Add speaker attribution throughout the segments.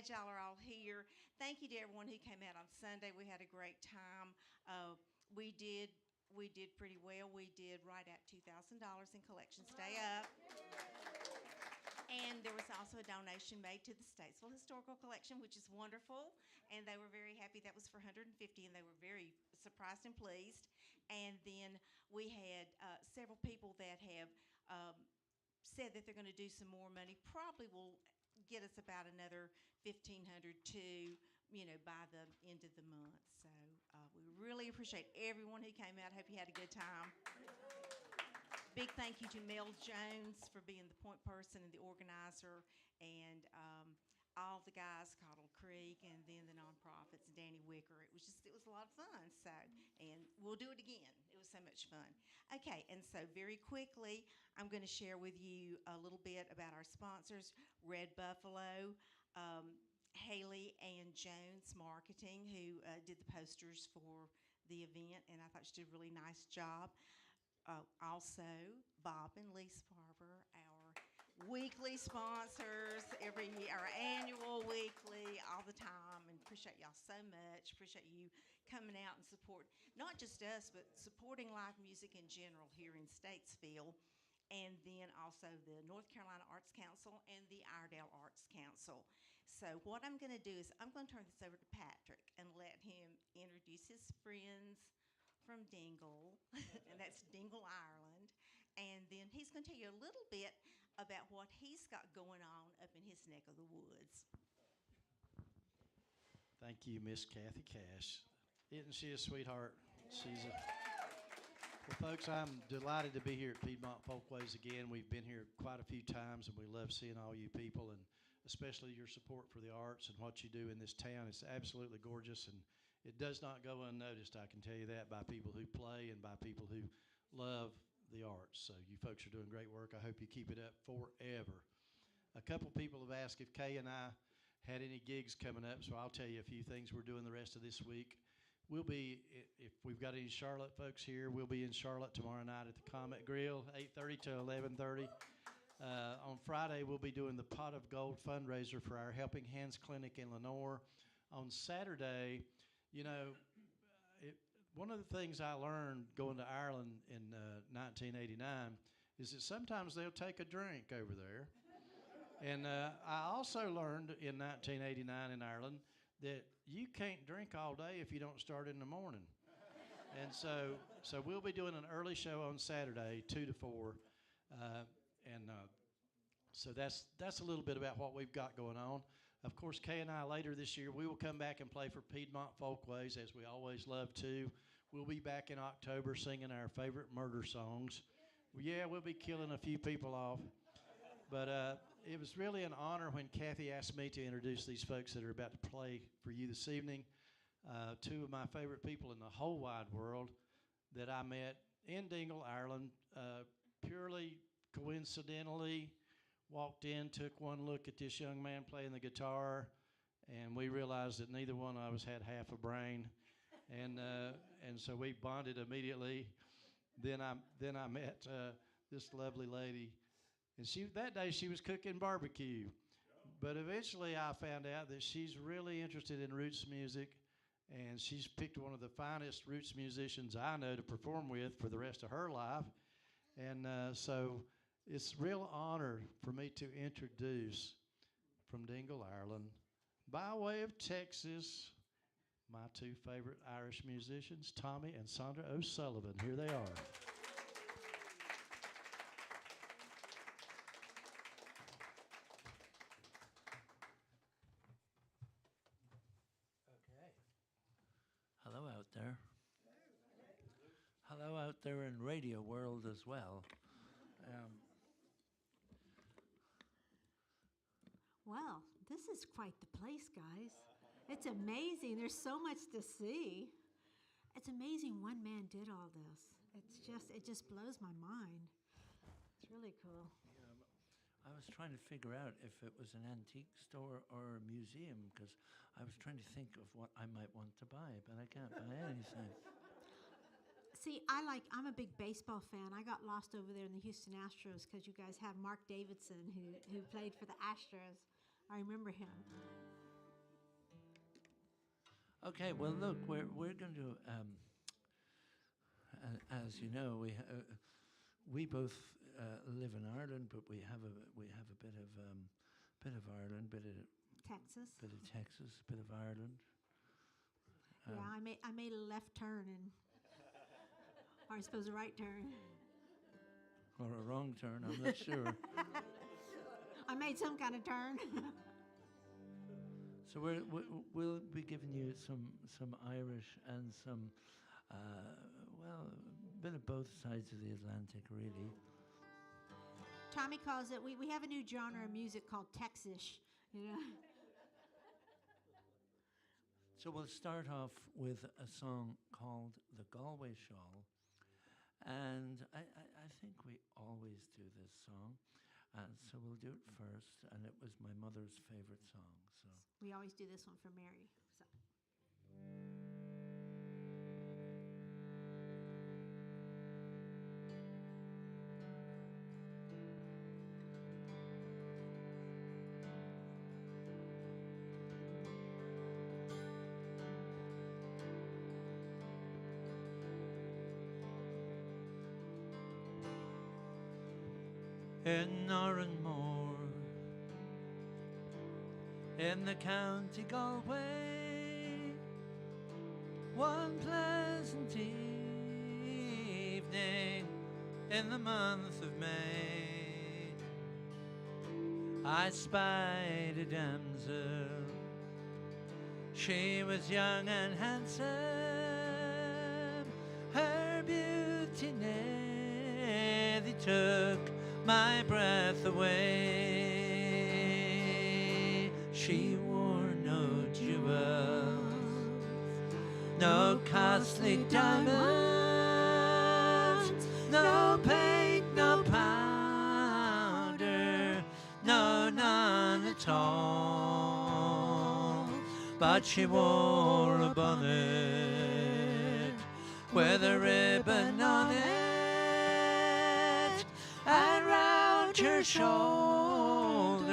Speaker 1: glad y'all are all here. Thank you to everyone who came out on Sunday. We had a great time. We did we did pretty well. We did right at $2,000 in collections. Stay up. And there was also a donation made to the Statesville Historical Collection, which is wonderful. And they were very happy. That was for 150, and they were very surprised and pleased. And then we had several people that have said that they're going to do some more money. Probably will get us about another $1,500 to, by the end of the month. So we really appreciate everyone who came out. Hope you had a good time. Big thank you to Mel Jones for being the point person and the organizer, and all the guys, Cottle Creek, and then the nonprofits, and Danny Wicker. It was a lot of fun. So, and we'll do it again. It was so much fun. Okay, and so very quickly, I'm going to share with you a little bit about our sponsors: Red Buffalo, Haley and Jones Marketing, who did the posters for the event, and I thought she did a really nice job. Also, Bob and Lise Farber, our weekly sponsors, our annual, weekly, all the time, and appreciate y'all so much. Appreciate you coming out and support, not just us, but supporting live music in general here in Statesville, and then also the North Carolina Arts Council and the Iredell Arts Council. So what I'm going to do is I'm going to turn this over to Patrick and let him introduce his friends from Dingle, and that's Dingle, Ireland. And then he's going to tell you a little bit about what he's got going on up in his neck of the woods.
Speaker 2: Thank you, Miss Kathy Cash. Isn't she a sweetheart? She's a... Well, folks, I'm delighted to be here at Piedmont Folkways again. We've been here quite a few times, and we love seeing all you people, and especially your support for the arts and what you do in this town. It's absolutely gorgeous, and it does not go unnoticed, I can tell you that, by people who play and by people who love the arts. So you folks are doing great work. I hope you keep it up forever. A couple people have asked if Kay and I had any gigs coming up, so I'll tell you a few things we're doing the rest of this week. We'll be, if we've got any Charlotte folks here, we'll be in Charlotte tomorrow night at the Comet Grill, 8:30 to 11:30. On Friday, we'll be doing the Pot of Gold fundraiser for our Helping Hands Clinic in Lenoir. On Saturday, one of the things I learned going to Ireland in 1989 is that sometimes they'll take a drink over there. And I also learned in 1989 in Ireland that you can't drink all day if you don't start in the morning. And so we'll be doing an early show on Saturday, 2 to 4. So that's a little bit about what we've got going on. Of course, Kay and I, later this year, we will come back and play for Piedmont Folkways, as we always love to. We'll be back in October singing our favorite murder songs. Yeah, we'll be killing a few people off. But it was really an honor when Kathy asked me to introduce these folks that are about to play for you this evening. Two of my favorite people in the whole wide world that I met in Dingle, Ireland, purely coincidentally. Walked in, took one look at this young man playing the guitar, and we realized that neither one of us had half a brain, and so we bonded immediately. Then I met this lovely lady, and that day she was cooking barbecue, but eventually I found out that she's really interested in roots music, and she's picked one of the finest roots musicians I know to perform with for the rest of her life, and so. It's a real honor for me to introduce from Dingle, Ireland, by way of Texas, my two favorite Irish musicians, Tommy and Saundra O'Sullivan. Here they are.
Speaker 3: Okay. Hello out there. Hello out there in radio world as well.
Speaker 4: Well, this is quite the place, guys. It's amazing. There's so much to see. It's amazing one man did all this. It just blows my mind. It's really cool.
Speaker 3: Yeah, I was trying to figure out if it was an antique store or a museum, because I was trying to think of what I might want to buy, but I can't buy anything.
Speaker 4: See, I'm a big baseball fan. I got lost over there in the Houston Astros because you guys have Mark Davidson, who played for the Astros. I remember him.
Speaker 3: Okay, well, look, we're going to, as you know, we both live in Ireland, but we have a bit of Ireland,
Speaker 4: Texas.
Speaker 3: bit of Texas, bit of Ireland.
Speaker 4: Yeah, I made a left turn and, or I suppose a right turn.
Speaker 3: Or a wrong turn, I'm not sure.
Speaker 4: I made some kind of turn.
Speaker 3: So we'll be giving you some Irish and some, well, a bit of both sides of the Atlantic, really.
Speaker 4: Tommy calls it, we have a new genre of music called Texish, you know.
Speaker 3: So we'll start off with a song called The Galway Shawl. And I think we always do this song. And so we'll do it first. And it was my mother's favorite song. So
Speaker 4: We always do this one for Mary. So.
Speaker 3: in Norranmore, in the county Galway, one pleasant evening in the month of May, I spied a damsel. She was young and handsome, her beauty nearly took my breath away. She wore no jewels, no costly diamonds, no paint, no powder, no, none at all. But she wore a bonnet with a ribbon on it, and round her shoulders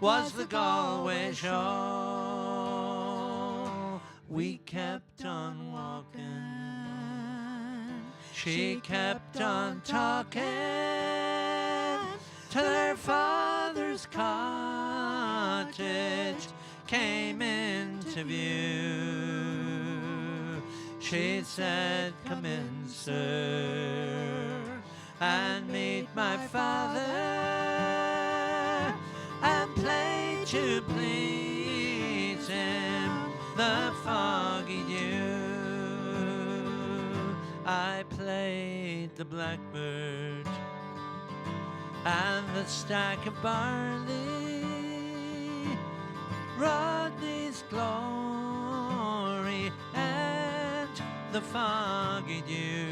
Speaker 3: was the Galway shawl. We kept on walking, she kept on talking, till her father's cottage came into view. She said, "Come in, sir, and meet my father, and play to please him the foggy dew." I played the blackbird and the stack of barley, Rodney's glory and the foggy dew.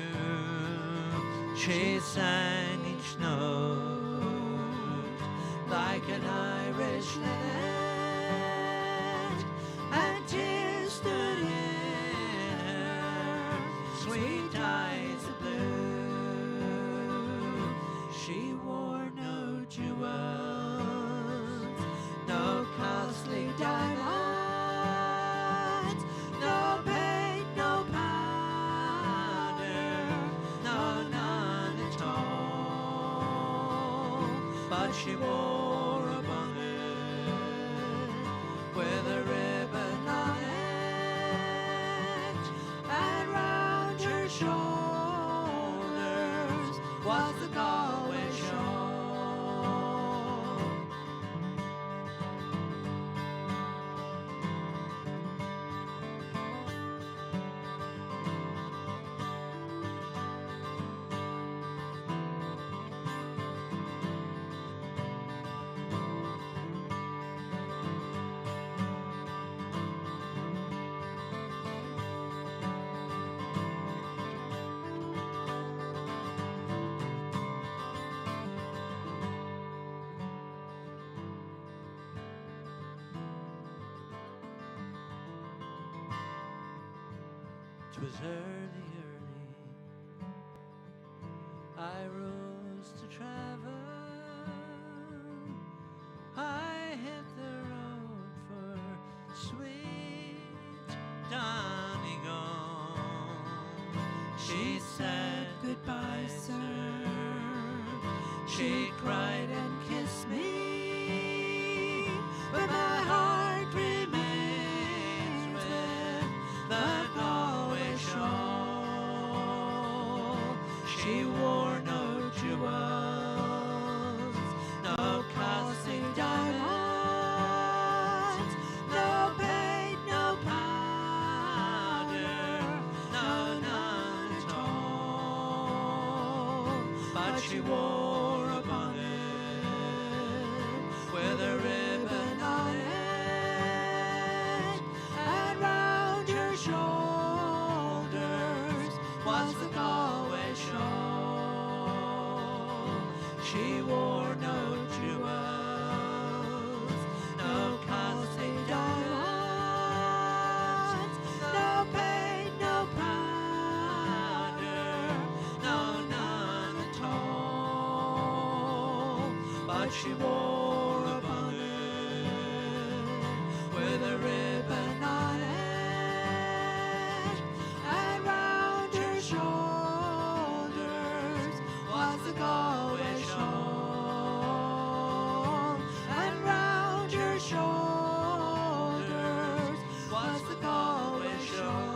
Speaker 3: She sang each note like an Irish linnet, and tears stood in her sweet eyes of blue. She wore no jewels, no costly diamonds, no paint, no powder, no, none at all. But she wore a bonnet with a ribbon on it, and round her shoulders was the Galway shawl. Twas early, I rose to travel. I hit the She cried and kissed me, but my heart remains with the Galway shawl. She wore no jewels, no costly diamonds, no paint, no powder, no, none at all. But she wore a bonnet with a ribbon on it, and round her shoulders was the Galway shawl. She wore no jewels, no costly diamonds, no paint, no powder, no, none at all. But she wore a bonnet with a ribbon on it, and round her shoulders was the Galway shawl, and round her shoulders was the Galway shawl.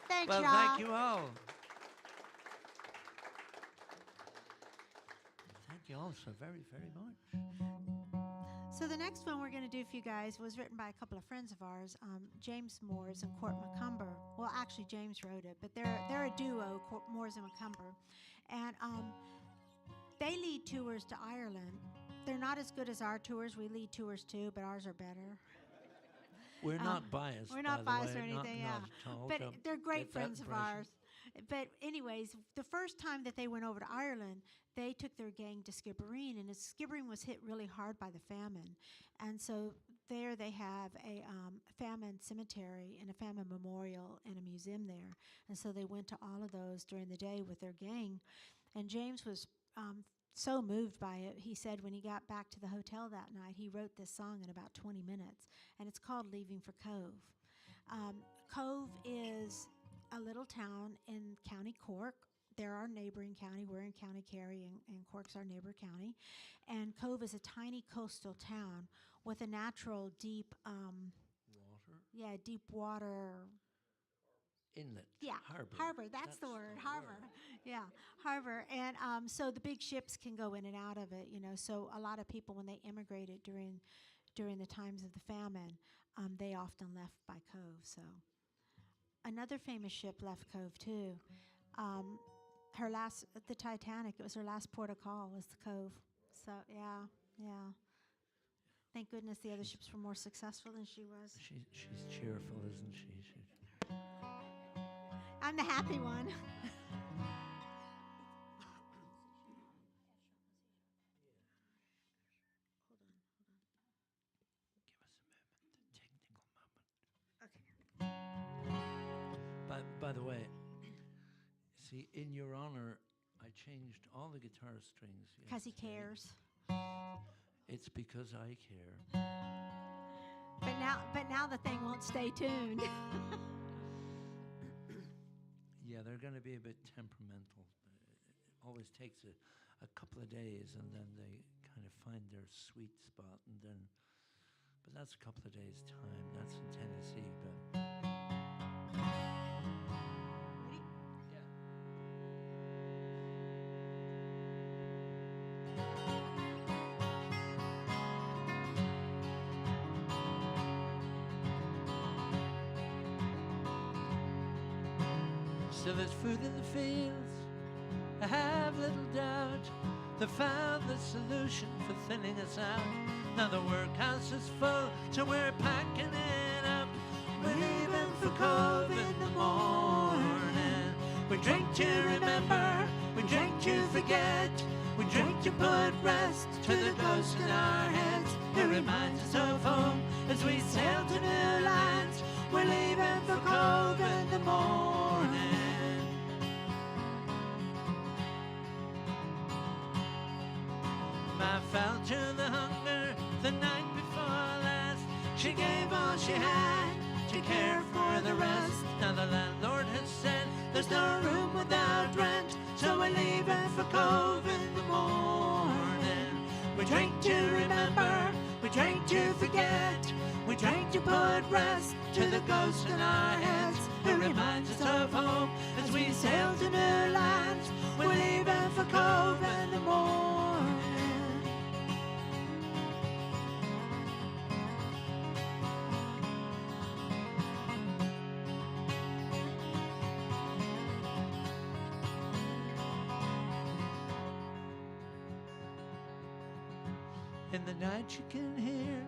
Speaker 4: Thanks,
Speaker 3: Well,
Speaker 4: y'all.
Speaker 3: thank you all. Thank you all so very, very much.
Speaker 4: So the next one we're going to do for you guys was written by a couple of friends of ours, James Moores and Court McCumber. Well, actually, James wrote it, but they're a duo, Moores and McCumber, and they lead tours to Ireland. They're not as good as our tours. We lead tours too, but ours are better.
Speaker 3: We're not biased.
Speaker 4: We're not
Speaker 3: by the
Speaker 4: biased
Speaker 3: way.
Speaker 4: or anything, yeah.
Speaker 3: Not at all.
Speaker 4: But
Speaker 3: Don't
Speaker 4: they're great
Speaker 3: get that
Speaker 4: friends of
Speaker 3: impression.
Speaker 4: ours. But anyways, the first time that they went over to Ireland, they took their gang to Skibbereen, and Skibbereen was hit really hard by the famine. And so there they have a famine cemetery and a famine memorial and a museum there. And so they went to all of those during the day with their gang. And James was so moved by it. He said when he got back to the hotel that night, he wrote this song in about 20 minutes, and it's called Leaving for Cove. Cove is a little town in County Cork. They're our neighboring county. We're in County Kerry, and Cork's our neighbor county. And Cove is a tiny coastal town with a natural deep,
Speaker 3: Water?
Speaker 4: deep water.
Speaker 3: Inlet.
Speaker 4: Yeah,
Speaker 3: Harbor.
Speaker 4: That's the word. Harbor. Yeah, harbor. And so the big ships can go in and out of it, you know. So a lot of people, when they immigrated during the times of the famine, they often left by Cove. So another famous ship left Cove too. The Titanic, it was her last port of call was the Cove. So yeah. Thank goodness the other ships were more successful than she was.
Speaker 3: She's cheerful, isn't she?
Speaker 4: I'm the happy one.
Speaker 3: By the way, see, in your honor, I changed all the guitar strings.
Speaker 4: Because he
Speaker 3: yesterday.
Speaker 4: cares.
Speaker 3: It's because I care.
Speaker 4: But now the thing won't stay tuned.
Speaker 3: Yeah, they're going to be a bit temperamental. It always takes a couple of days, and then they kind of find their sweet spot, but that's a couple of days' time. That's in Tennessee, but. Still there's fruit in the fields, I have little doubt. They found the solution for thinning us out. Now the workhouse is full, so we're packing it up. We're leaving for Cove in the morning. We drink to remember, we drink to forget. We drink to put rest to the ghosts in our heads. It reminds us of home as we sail to new lands. We're leaving for Cove in the morning. I fell to the hunger she had to care for the rest. Now the landlord has said there's no room without rent, so we're leaving for Cove in the morning. We drink to remember, we drink to forget, we drink to put rest to the ghost in our heads who reminds us of home as we sail to new lands. We're leaving for Cove in the morning. In the night you can hear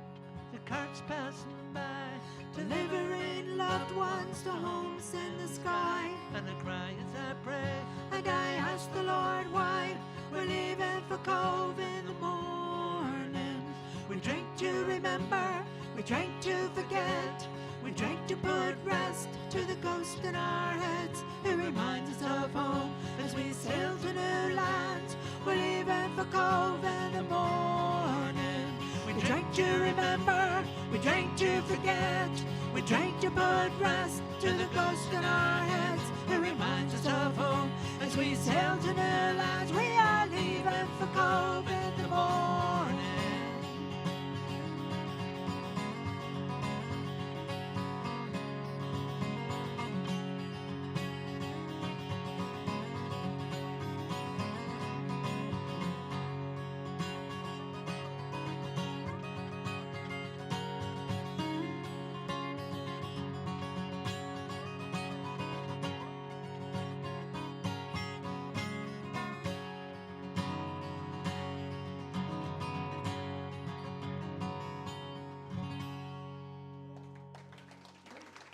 Speaker 3: the carts passing by, delivering loved ones to homes in the sky. And I cry as I pray, and I ask the Lord why we're leaving for Cove in the morning. We drink to remember, we drink to forget, we drink to put rest to the ghost in our heads who reminds us of home as we sail to new lands. We're leaving for Cove in the morning. We drink to remember, we drink to forget, we drink to put rest to the ghost in our heads who reminds us of home as we sail to new lands. We are leaving for Cove in the morning.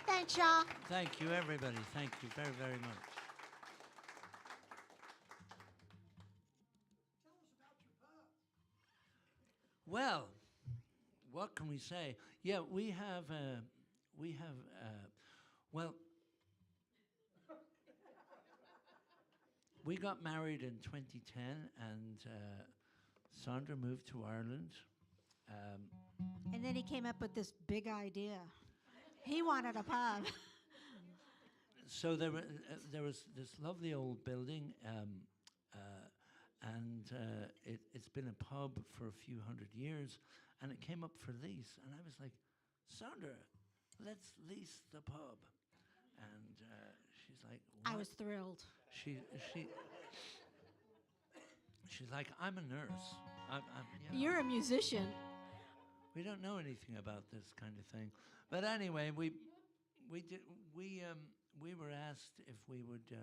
Speaker 4: Thanks, y'all.
Speaker 3: Thank you, everybody. Thank you very, very much. Well, what can we say? Yeah, well, we got married in 2010, and Saundra moved to Ireland.
Speaker 4: And then he came up with this big idea. He wanted a pub.
Speaker 3: So there was this lovely old building, and it's been a pub for a few hundred years, and it came up for lease, and I was like, Saundra, let's lease the pub. And she's like, what?
Speaker 4: I was thrilled.
Speaker 3: She's like, I'm a nurse.
Speaker 4: You're a musician.
Speaker 3: We don't know anything about this kind of thing. But anyway, we were asked if we would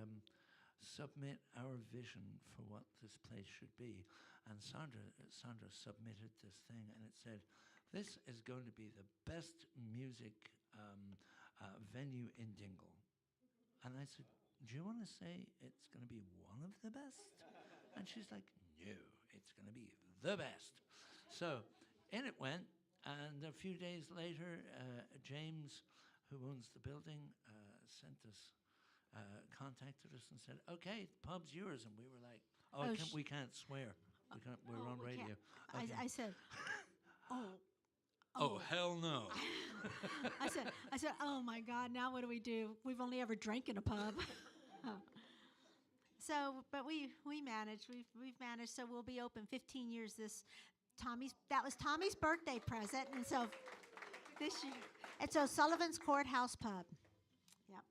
Speaker 3: submit our vision for what this place should be, and Saundra submitted this thing, and it said, "This is going to be the best music venue in Dingle." And I said, "Do you want to say it's going to be one of the best?" And she's like, "No, it's going to be the best." So in it went. And a few days later, James, who owns the building, contacted us and said, "Okay, pub's yours." And we were like, we can't swear. We're on radio. Okay.
Speaker 4: I said,
Speaker 3: Oh, hell no.
Speaker 4: I said, oh my God, now what do we do? We've only ever drank in a pub. So, but we managed. We've managed. So we'll be open 15 years that was Tommy's birthday present, and so this year it's O'Sullivan's Courthouse Pub. Yep.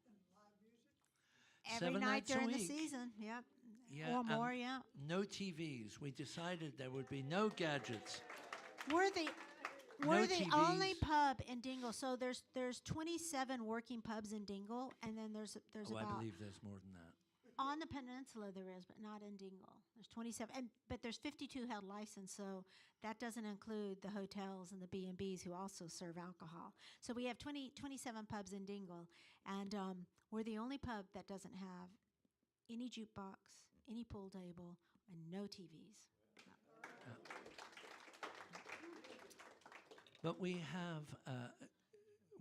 Speaker 4: Every
Speaker 3: 7
Speaker 4: night
Speaker 3: nights a
Speaker 4: during the
Speaker 3: week.
Speaker 4: season. Yep.
Speaker 3: Yeah,
Speaker 4: Or more. Yeah.
Speaker 3: No TVs. We decided there would be no gadgets.
Speaker 4: We're the
Speaker 3: TVs.
Speaker 4: only pub in Dingle. So there's 27 working pubs in Dingle, and then there's
Speaker 3: I
Speaker 4: about
Speaker 3: believe there's more than that.
Speaker 4: on the peninsula there is, but not in Dingle. There's 27, but there's 52 held license, so that doesn't include the hotels and the B&Bs who also serve alcohol. So we have 27 pubs in Dingle, and we're the only pub that doesn't have any jukebox, any pool table, and no TVs.
Speaker 3: But we have,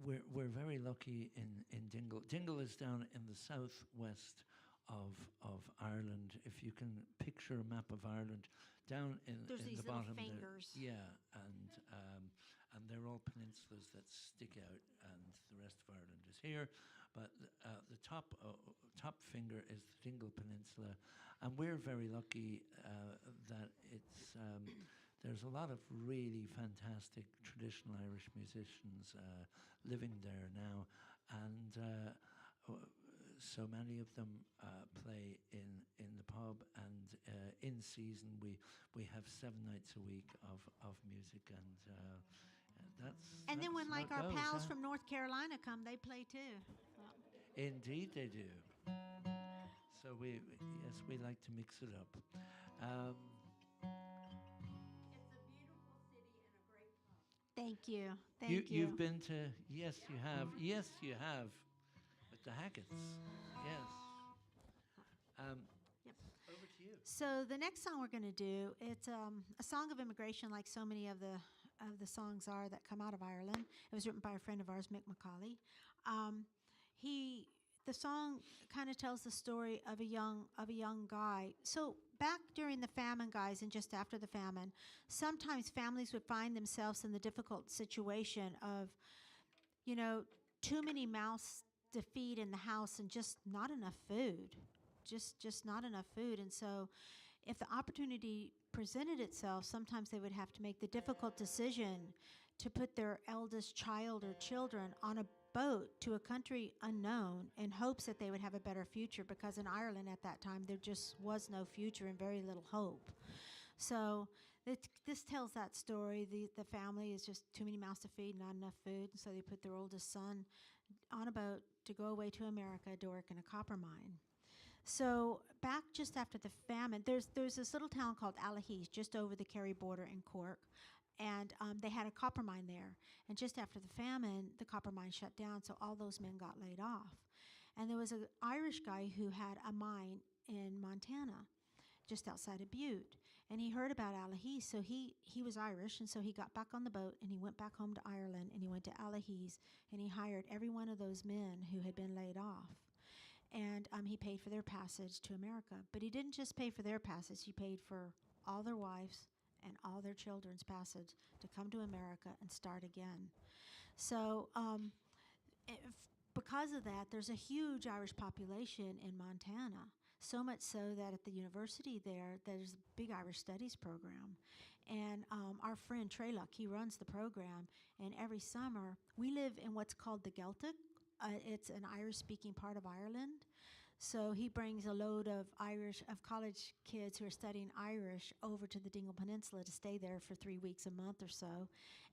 Speaker 3: we're very lucky in Dingle. Dingle is down in the southwest of Ireland. If you can picture a map of Ireland, down in
Speaker 4: There's
Speaker 3: the
Speaker 4: these little
Speaker 3: bottom
Speaker 4: fingers.
Speaker 3: there. Yeah, and they're all peninsulas that stick out, and the rest of Ireland is here. But the top finger is the Dingle Peninsula, and we're very lucky that there's a lot of really fantastic traditional Irish musicians living there now, and so many of them play in the pub, and in season we have 7 nights a week of music, and
Speaker 4: And then when
Speaker 3: how
Speaker 4: like
Speaker 3: it
Speaker 4: our
Speaker 3: goes,
Speaker 4: pals
Speaker 3: huh?
Speaker 4: from North Carolina come, they play too.
Speaker 3: Indeed they do. So yes, we like to mix it up.
Speaker 4: Thank you. Thank you.
Speaker 3: You've been to, yes you have, with the Hacketts, yes.
Speaker 4: Yep.
Speaker 3: Over to you.
Speaker 4: So the next song we're going to do, it's a song of immigration, like so many of the songs are that come out of Ireland. It was written by a friend of ours, Mick McCauley. The song kind of tells the story of a young guy. So back during the famine, guys, and just after the famine, sometimes families would find themselves in the difficult situation of, too many mouths to feed in the house and just not enough food. Just not enough food. And so if the opportunity presented itself, sometimes they would have to make the difficult decision to put their eldest child or children on a boat to a country unknown in hopes that they would have a better future, because in Ireland at that time there just was no future and very little hope. So this tells that story. The family is just too many mouths to feed, not enough food, and so they put their oldest son on a boat to go away to America to work in a copper mine. So back just after the famine, there's this little town called Alahis just over the Kerry border in Cork, and they had a copper mine there. And just after the famine, the copper mine shut down, so all those men got laid off. And there was an Irish guy who had a mine in Montana, just outside of Butte. And he heard about Alahis, so he was Irish, and so he got back on the boat, and he went back home to Ireland, and he went to Alahis, and he hired every one of those men who had been laid off. And he paid for their passage to America. But he didn't just pay for their passage, he paid for all their wives and all their children's passage to come to America and start again. So because of that, there's a huge Irish population in Montana, so much so that at the university there's a big Irish studies program. And our friend Treylock, he runs the program, and every summer we live in what's called the Celtic. It's an Irish-speaking part of Ireland. So he brings a load of college kids who are studying Irish over to the Dingle Peninsula to stay there for 3 weeks a month or so.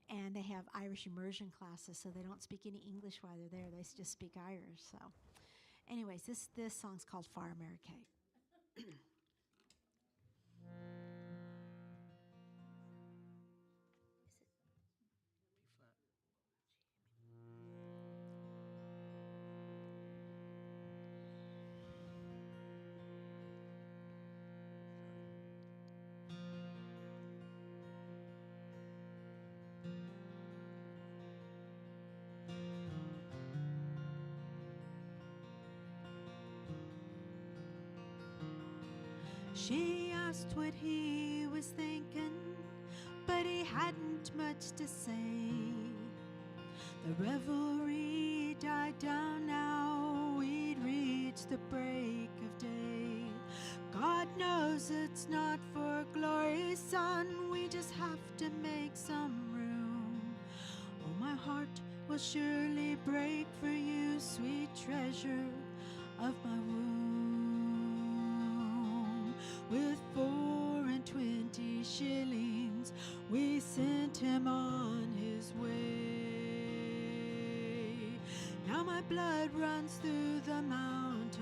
Speaker 4: And they have Irish immersion classes, so they don't speak any English while they're there. They just speak Irish. So anyways, this song's called Far Mary Kate. She asked what he was thinking, but he hadn't much to say. The revelry died down now, we'd reached the break of day. God knows it's not for glory, son, we just have to make some room. Oh, my heart will surely break for you, sweet treasure of my womb. With 24 shillings, we sent him on his way. Now my blood runs through the mountains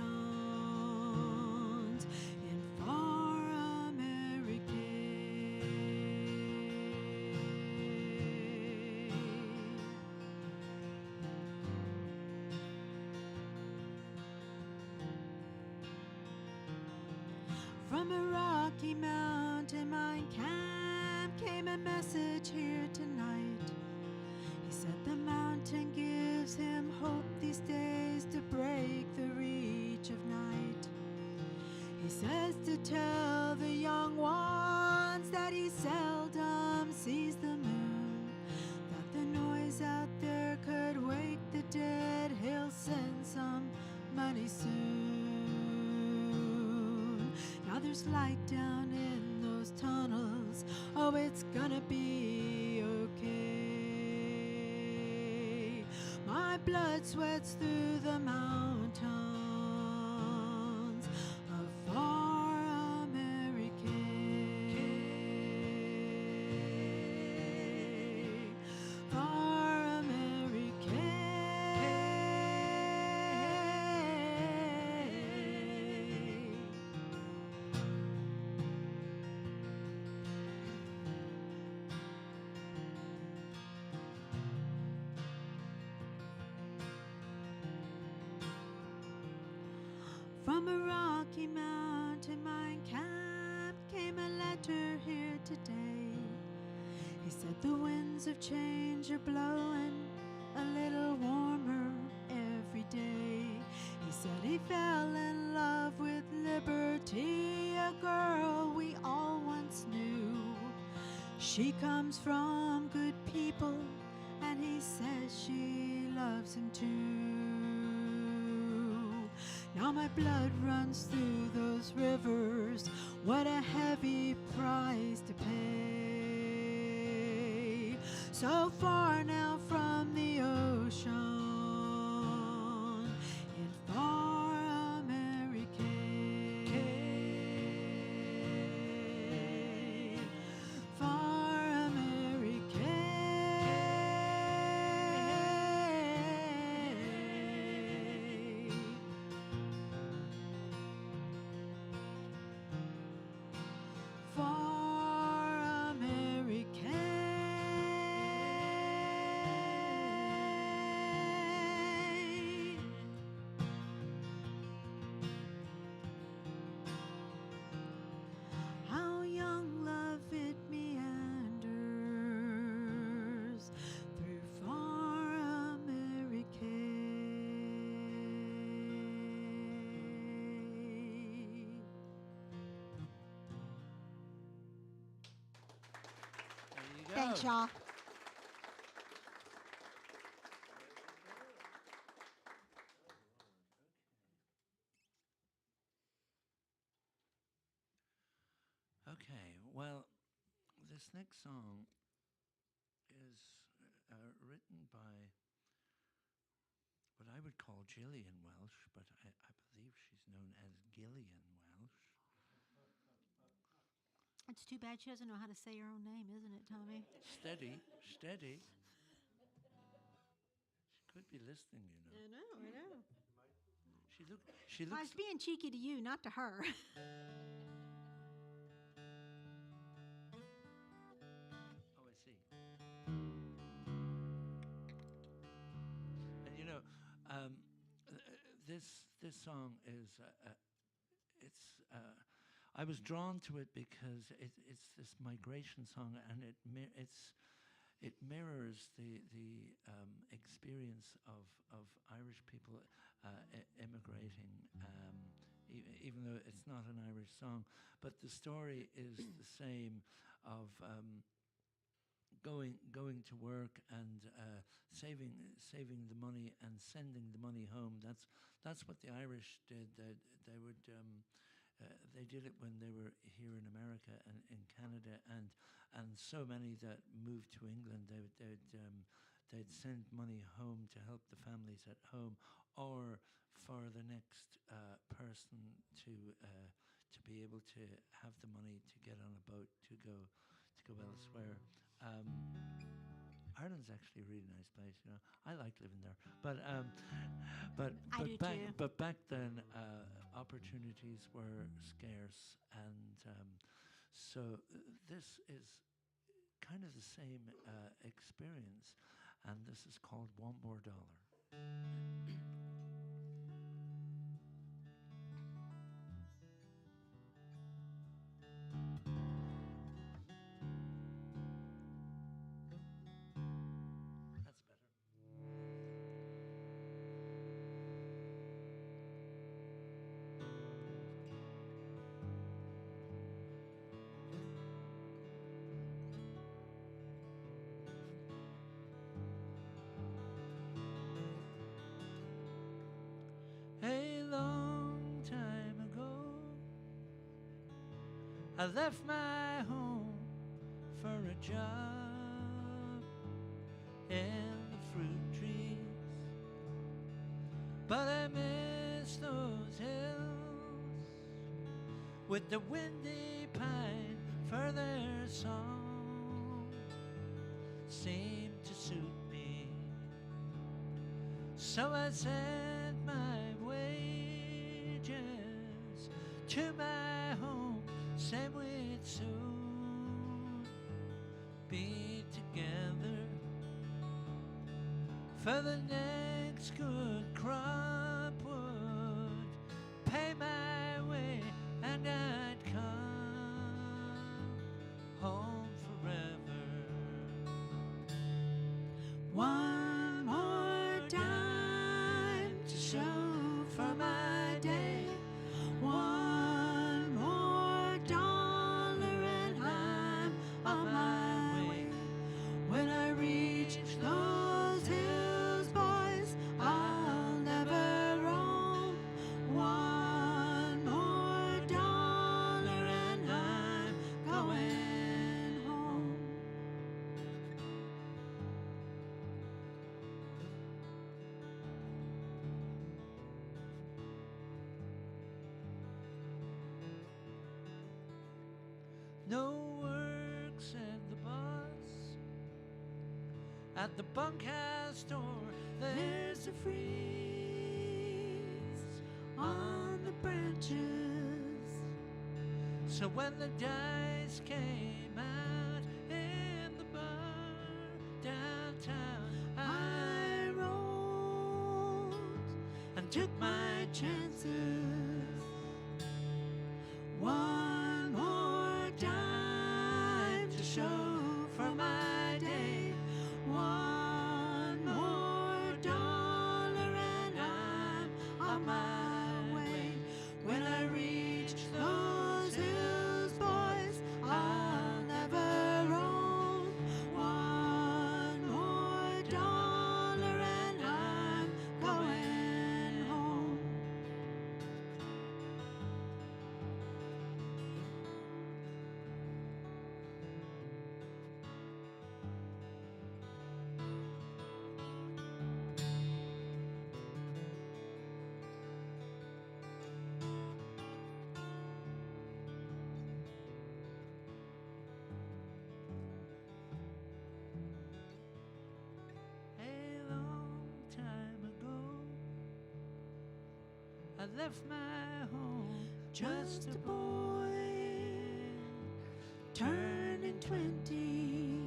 Speaker 4: in far America. From a rocky mountain mine camp came a message here tonight. He said the mountain gives him hope these days to break the reach of night. He says to tell the young ones that he seldom sees the moon, that there's light down in those tunnels. Oh, it's gonna be okay. My blood sweats through the mountains of far America. Far America. From a rocky mountain mine camp came a letter here today. He said the winds of change are blowing a little warmer every day. He said he fell in love with liberty, a girl we all once knew. She comes from good people, and he says she loves him too. Now my blood runs through those rivers. What a heavy price to pay. So far now from the ocean in far America. Far America. Far America. How young love it meanders through far America.
Speaker 3: There you go.
Speaker 4: Thanks, y'all.
Speaker 3: Okay, well, this next song is written by what I would call Gillian Welsh, but I believe she's known as Gillian Welsh.
Speaker 4: It's too bad she doesn't know how to say her own name, isn't it, Tommy?
Speaker 3: Steady, steady. She could be listening, you know.
Speaker 4: I know.
Speaker 3: She
Speaker 4: I
Speaker 3: looks.
Speaker 4: was being cheeky to you, not to her.
Speaker 3: Oh, I see. And you know, this song is it's. I was drawn to it because it's this migration song, and it mirrors the experience of Irish people immigrating. Even though it's not an Irish song, but the story is the same of going to work and saving the money and sending the money home. That's what the Irish did. They would they did it when they were here in America and in Canada, and so many that moved to England. They'd send money home to help the families at home, or for the next person to be able to have the money to get on a boat to go elsewhere. Ireland's actually a really nice place, you know. I like living there, but
Speaker 4: I do
Speaker 3: back
Speaker 4: too.
Speaker 3: but back then opportunities were scarce, and so this is kind of the same experience, and this is called One More Dollar. That's better. I left my home for a job in the fruit trees, but I miss those hills with the windy pine for their song seemed to suit me. So I sent my wages to my home, said we'd soon be together for the next good crop would pay my way, and I'd come home forever. One more time to show for my day. One more dollar and I'm on my way. When I reach those hills, boys, I'll never roam. One more dollar and I'm going home. No work, said the boss. At the bunkhouse door, there's a freeze on the branches. So when the dice came out in the bar downtown, I rolled and took my chances. One more time to show for my day. One more dollar and I'm on my way. When I reach those hills, boys, I'll never roam. One more dollar and I'm going home. A long time ago, I left my home just a boy, turning 20.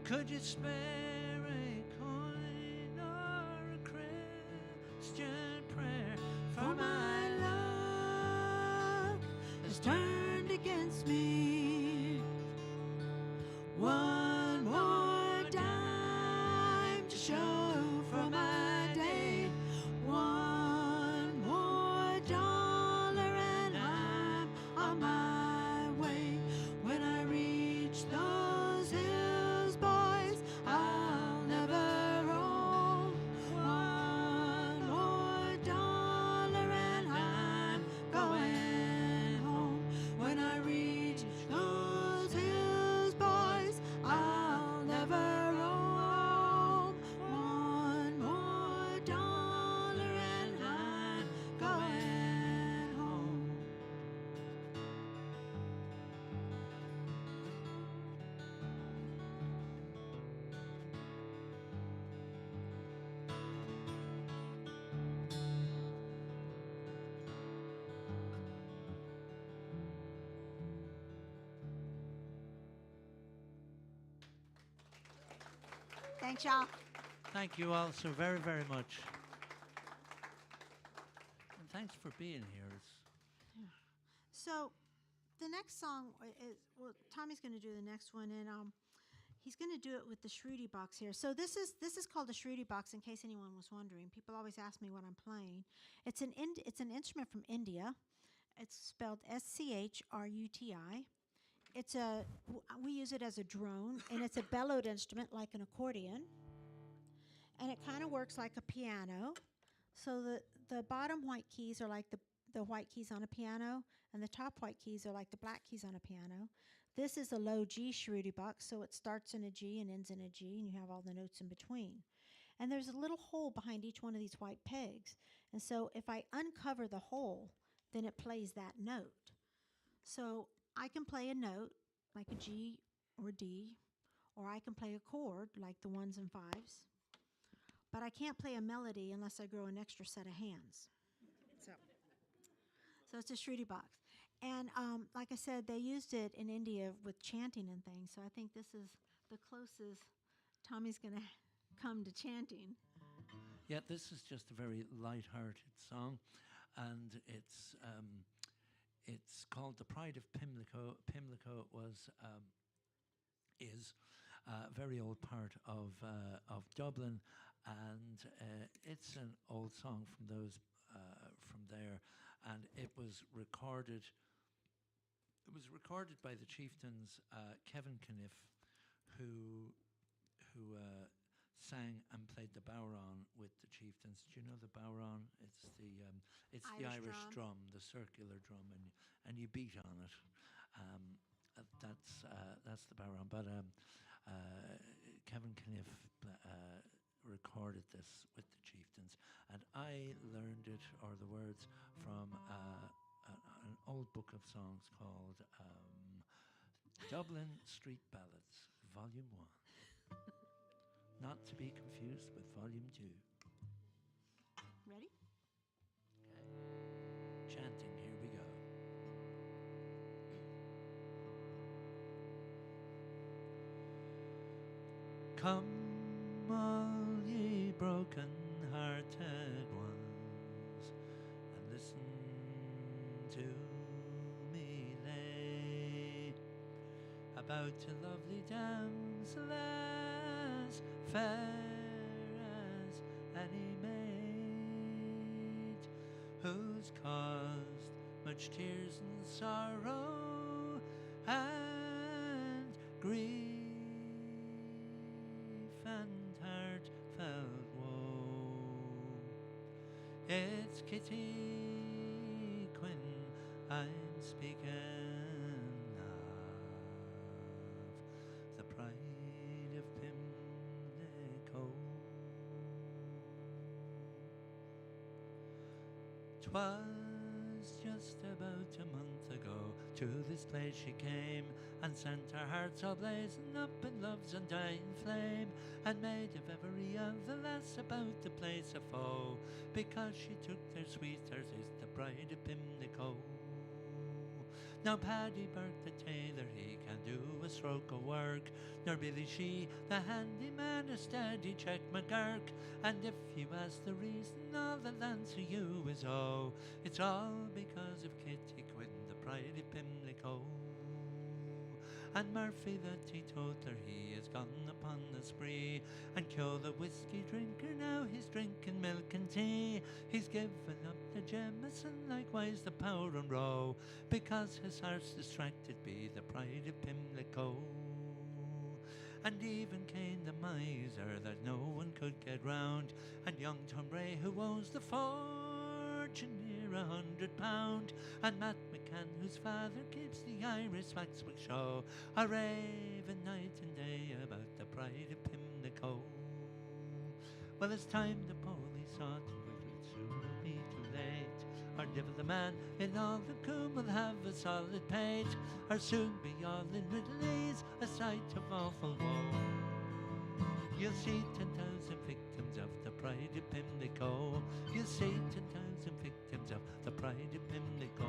Speaker 3: Could you spare a coin or a Christian prayer? For my luck has turned against me. One more dime to show for my day. One more dollar and I'm on my way. When I reach those hills, boys, I'll never roam. One more dollar and I'm going home. When I reach those hills, boys, I'll never roam. One more dollar and I'm going home.
Speaker 4: Thanks, y'all.
Speaker 3: Thank you all so very, very much. And thanks for being here.
Speaker 4: So, the next song is, well, Tommy's going to do the next one, and he's going to do it with the Shruti box here. So this is called the Shruti box. In case anyone was wondering, people always ask me what I'm playing. It's an instrument from India. It's spelled SCHRUTI. We use it as a drone, and it's a bellowed instrument like an accordion. And it kind of works like a piano. So the bottom white keys are like the the white keys on a piano, and the top white keys are like the black keys on a piano. This is a low G shruti box, so it starts in a G and ends in a G, and you have all the notes in between. And there's a little hole behind each one of these white pegs. And so if I uncover the hole, then it plays that note. So I can play a note, like a G or D, or I can play a chord, like the ones and fives. But I can't play a melody unless I grow an extra set of hands. So it's a shruti box. And like I said, they used it in India with chanting and things, so I think this is the closest Tommy's going to come to chanting.
Speaker 3: Yeah, this is just a very light-hearted song, and it's called "The Pride of Pimlico." Pimlico is a very old part of Dublin, and it's an old song from there, and it was recorded. It was recorded by the chieftains Kevin Caniff, who sang and played the bowron with the chieftains. Do you know the bowron? It's the Irish drum, the circular drum, and you beat on it. That's the bowron. But Kevin Caniff recorded this with the chieftains, and I learned it, or the words, from an old book of songs called Dublin Street Ballads, Volume 1. Not to be confused with Volume 2.
Speaker 4: Ready?
Speaker 3: Okay. Chanting, here we go. Come, all ye broken-hearted ones, and listen to me lay about a lovely damsel as fair as any maid, who's caused much tears and sorrow and grief and heartfelt woe. It's Kitty Quinn I'm speaking of, the pride of Pimlico. 'Twas just about a month ago to this place she came, and sent her heart so blazing up in love's undying flame, and made of every other lass about the place a foe, because she took their sweethearts is the bride of Pimlico. Now Paddy Burke the tailor, he can do a stroke of work, nor Billy Shee the handyman a steady check McGurk. And if you ask the reason, all the answer you is oh, it's all because of Kitty Quinn, the pride of Pimlico. And Murphy the teetotaler, he has gone upon the spree, and Keogh the whiskey drinker, now he's drinking milk and tea. He's given up the Jameson, likewise the Power and Row, because his heart's distracted be the pride of Pimlico. And even Cain the miser, that no one could get round, and young Tom Bray, who owes the fortune near £100, and Matt McCann, whose father keeps the Irish Waxwork Show, are raving night and day about the pride of Pimlico. Well, it's time the police sought, but it'll soon be too late. Or devil the man in all the coom will have a solid pate, or soon be all in Riddleys, a sight of awful woe. You'll see 10,000 victims of the pride of Pimlico. You'll see 10,000 victims of the pride of Pimlico.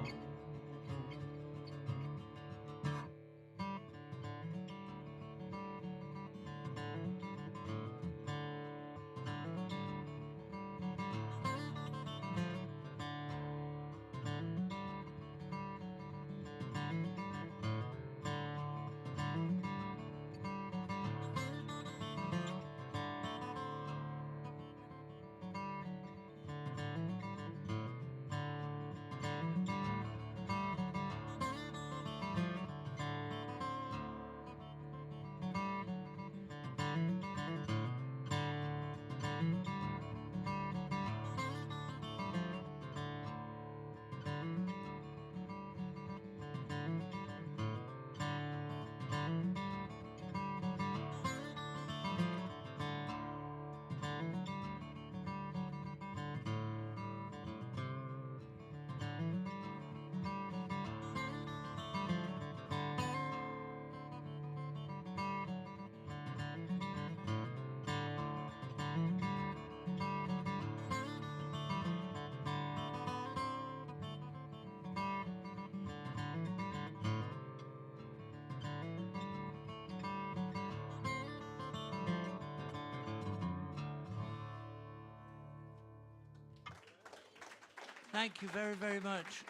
Speaker 3: Thank you very, very much.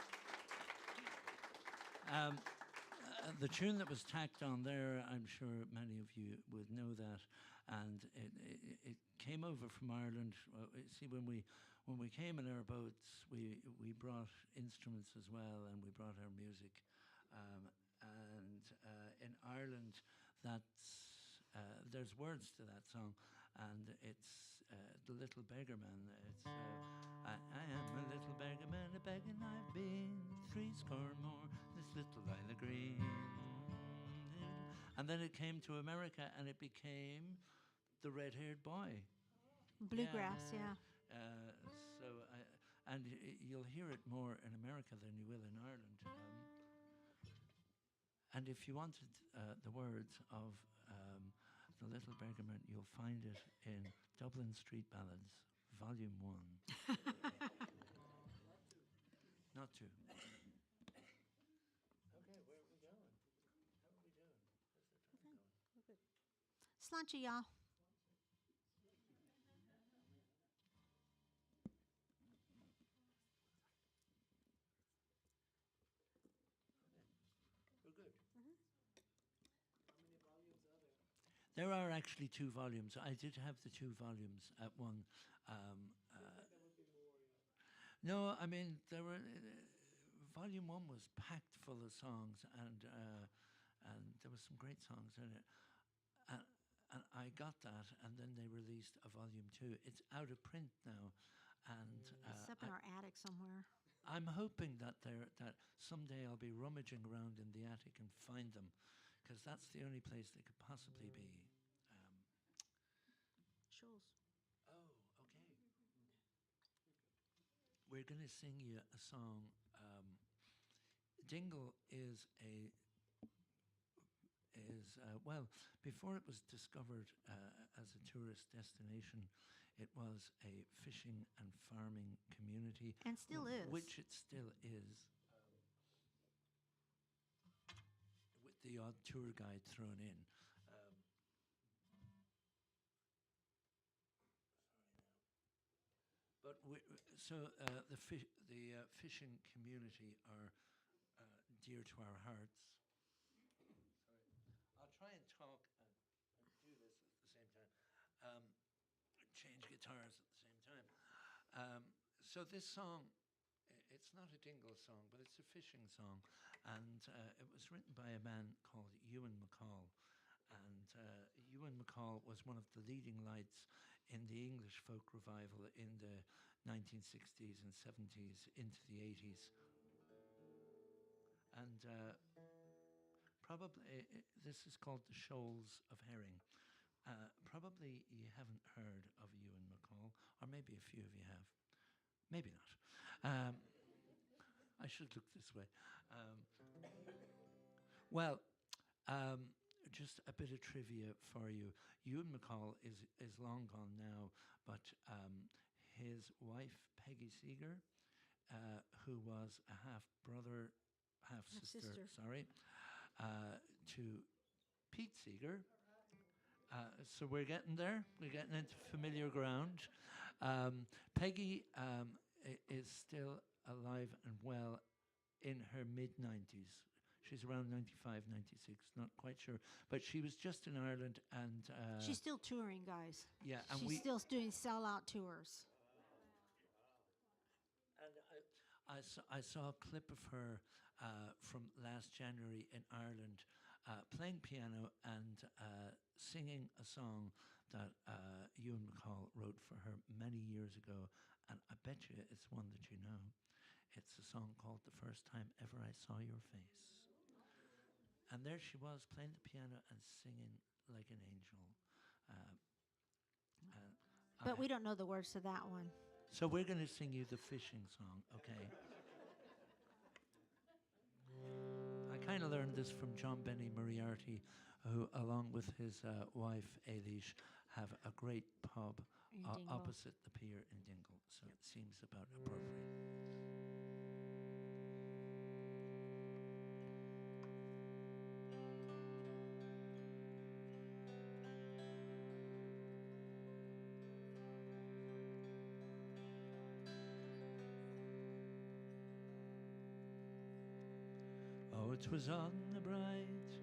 Speaker 3: The tune that was tacked on there, I'm sure many of you would know that, and it came over from Ireland. Well, see, when we came in our boats, we brought instruments as well, and we brought our music. And in Ireland, there's words to that song, and it's the Little Beggar Man. It's I am a little beggar man, a begging I've been 80 more. This little Lila Green. And then it came to America, and it became the Red-Haired Boy.
Speaker 4: Bluegrass, yeah.
Speaker 3: You'll hear it more in America than you will in Ireland. And if you wanted the words of The Little Beggarman, you'll find it in Dublin Street Ballads, Volume 1. Not 2. Okay, where are we going? How are we doing? How's the time going?
Speaker 4: Sláinte, y'all.
Speaker 3: We're good. There are actually 2 volumes. I did have the 2 volumes at one. No, I mean there were. Volume 1 was packed full of songs, and there was some great songs in it. And I got that, and then they released a Volume 2. It's out of print now, and
Speaker 4: It's up in our attic somewhere.
Speaker 3: I'm hoping that someday I'll be rummaging around in the attic and find them, because that's the only place they could possibly be.
Speaker 4: Shoals.
Speaker 3: Oh, okay. We're going to sing you a song. Dingle is well, before it was discovered as a tourist destination, it was a fishing and farming community.
Speaker 4: And still is.
Speaker 3: Which it still is. With the odd tour guide thrown in. The fishing community are dear to our hearts. I'll try and talk and do this at the same time. Change guitars at the same time. So this song, it's not a Dingle song, but it's a fishing song, and it was written by a man called Ewan MacColl. And Ewan MacColl was one of the leading lights in the English folk revival in the 1960s and 70s into the 80s. And probably, this is called The Shoals of Herring. Probably you haven't heard of Ewan MacColl, or maybe a few of you have. Maybe not. I should look this way. Just a bit of trivia for you. Ewan MacColl is long gone now, but his wife, Peggy Seeger, who was a half-brother, half-sister, to Pete Seeger. So we're getting there. We're getting into familiar ground. Peggy is still alive and well in her mid-90s. She's around 95, 96, not quite sure. But she was just in Ireland, and
Speaker 4: she's still touring, guys.
Speaker 3: Yeah, and
Speaker 4: she's still doing sell-out tours.
Speaker 3: And I saw a clip of her from last January in Ireland, playing piano and singing a song that Ewan MacColl wrote for her many years ago, and I bet you it's one that you know. It's a song called The First Time Ever I Saw Your Face. And there she was, playing the piano and singing like an angel.
Speaker 4: But we don't know the words to that one.
Speaker 3: So we're going to sing you the fishing song, okay? I kind of learned this from John Benny Moriarty, who, along with his wife, Eilish, have a great pub opposite the pier in Dingle. So it seems about appropriate. it was on a bright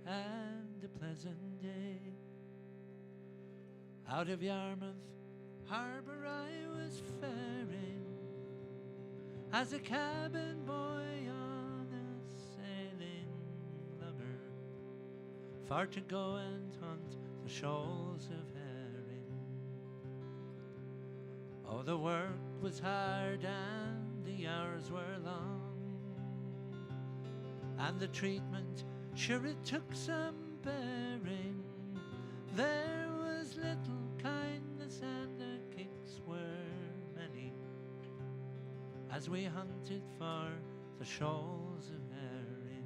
Speaker 3: and a pleasant day. Out of Yarmouth harbour I was faring as a cabin boy on a sailing lugger, for to go and hunt the shoals of herring. Oh, the work was hard and the hours were long, and the treatment, sure it took some bearing. There was little kindness and the kicks were many, as we hunted for the shoals of herring.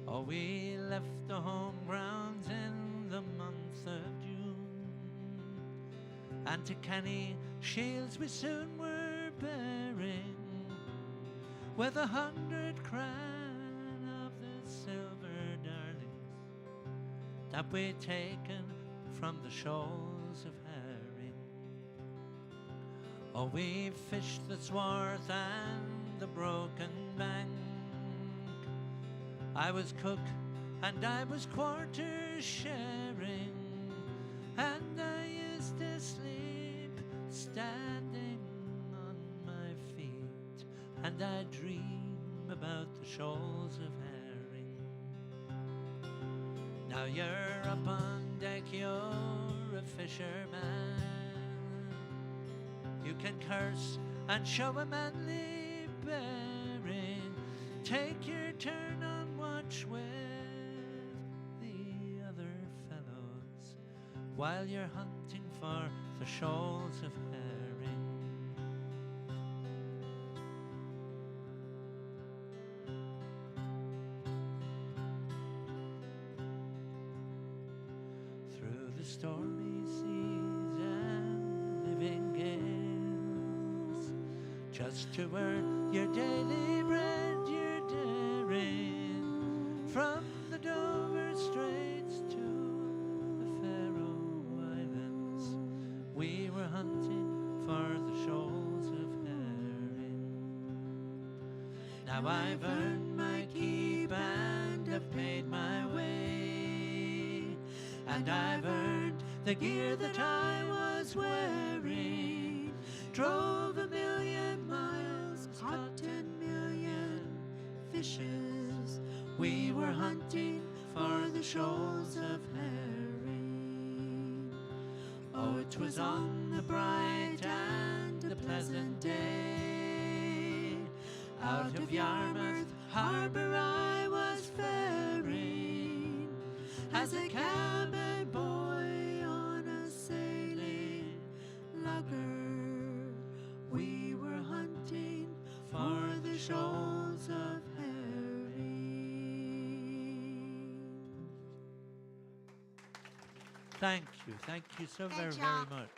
Speaker 3: Oh, we left the home grounds in the month of June, and to Kenny Shields we soon were bearing, with 100 crown of the silver darlings that we'd taken from the shoals of herring. Oh, we fished the Swarth and the Broken Bank. I was cook and I was quarters sharing, and I used to sleep standing on my feet, and I dream about the shoals of herring. Now you're up on deck, you're a fisherman. You can curse and show a manly bearing. Take your turn on watch with the other fellows, while you're hunting for the shoals of herring. Through the stormy seas and living gales, just to earn your daily bread, you're daring. From the Dover Straits to the Faroe Islands, we were hunting for the shoals of herring. Now I've earned my keep and have paid my way, and I've earned the gear that I was wearing. Drove 1,000,000 miles, caught 10,000,000 fishes. We were hunting for the shoals of herring. Oh, it was on the bright and the pleasant day. Out of Yarmouth harbour I was faring, as a cabin boy on a sailing lugger. We were hunting for the shoals of herring. Thank you so
Speaker 4: Good
Speaker 3: very
Speaker 4: job.
Speaker 3: much.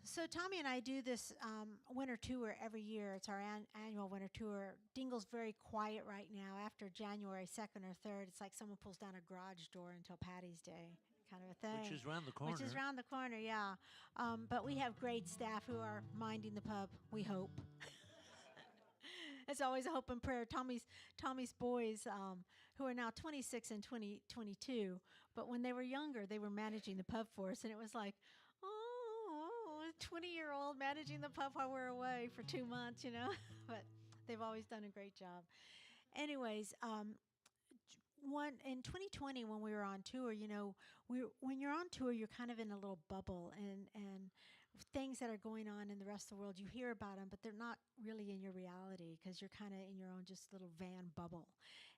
Speaker 4: So Tommy and I do this winter tour every year. It's our annual winter tour. Dingle's very quiet right now. After January 2nd or 3rd, it's like someone pulls down a garage door until Patty's Day, kind of a thing.
Speaker 3: Which is round the corner.
Speaker 4: Which is round the corner, yeah. But we have great staff who are minding the pub, we hope. It's always a hope and prayer. Tommy's boys, who are now 26 and 22, but when they were younger, they were managing the pub for us, and it was like, oh, a 20-year-old managing the pub while we're away for 2 months, you know. But they've always done a great job. Anyways, in 2020 when we were on tour, you know, when you're on tour, you're kind of in a little bubble, and things that are going on in the rest of the world, you hear about them, but they're not really in your reality because you're kind of in your own just little van bubble.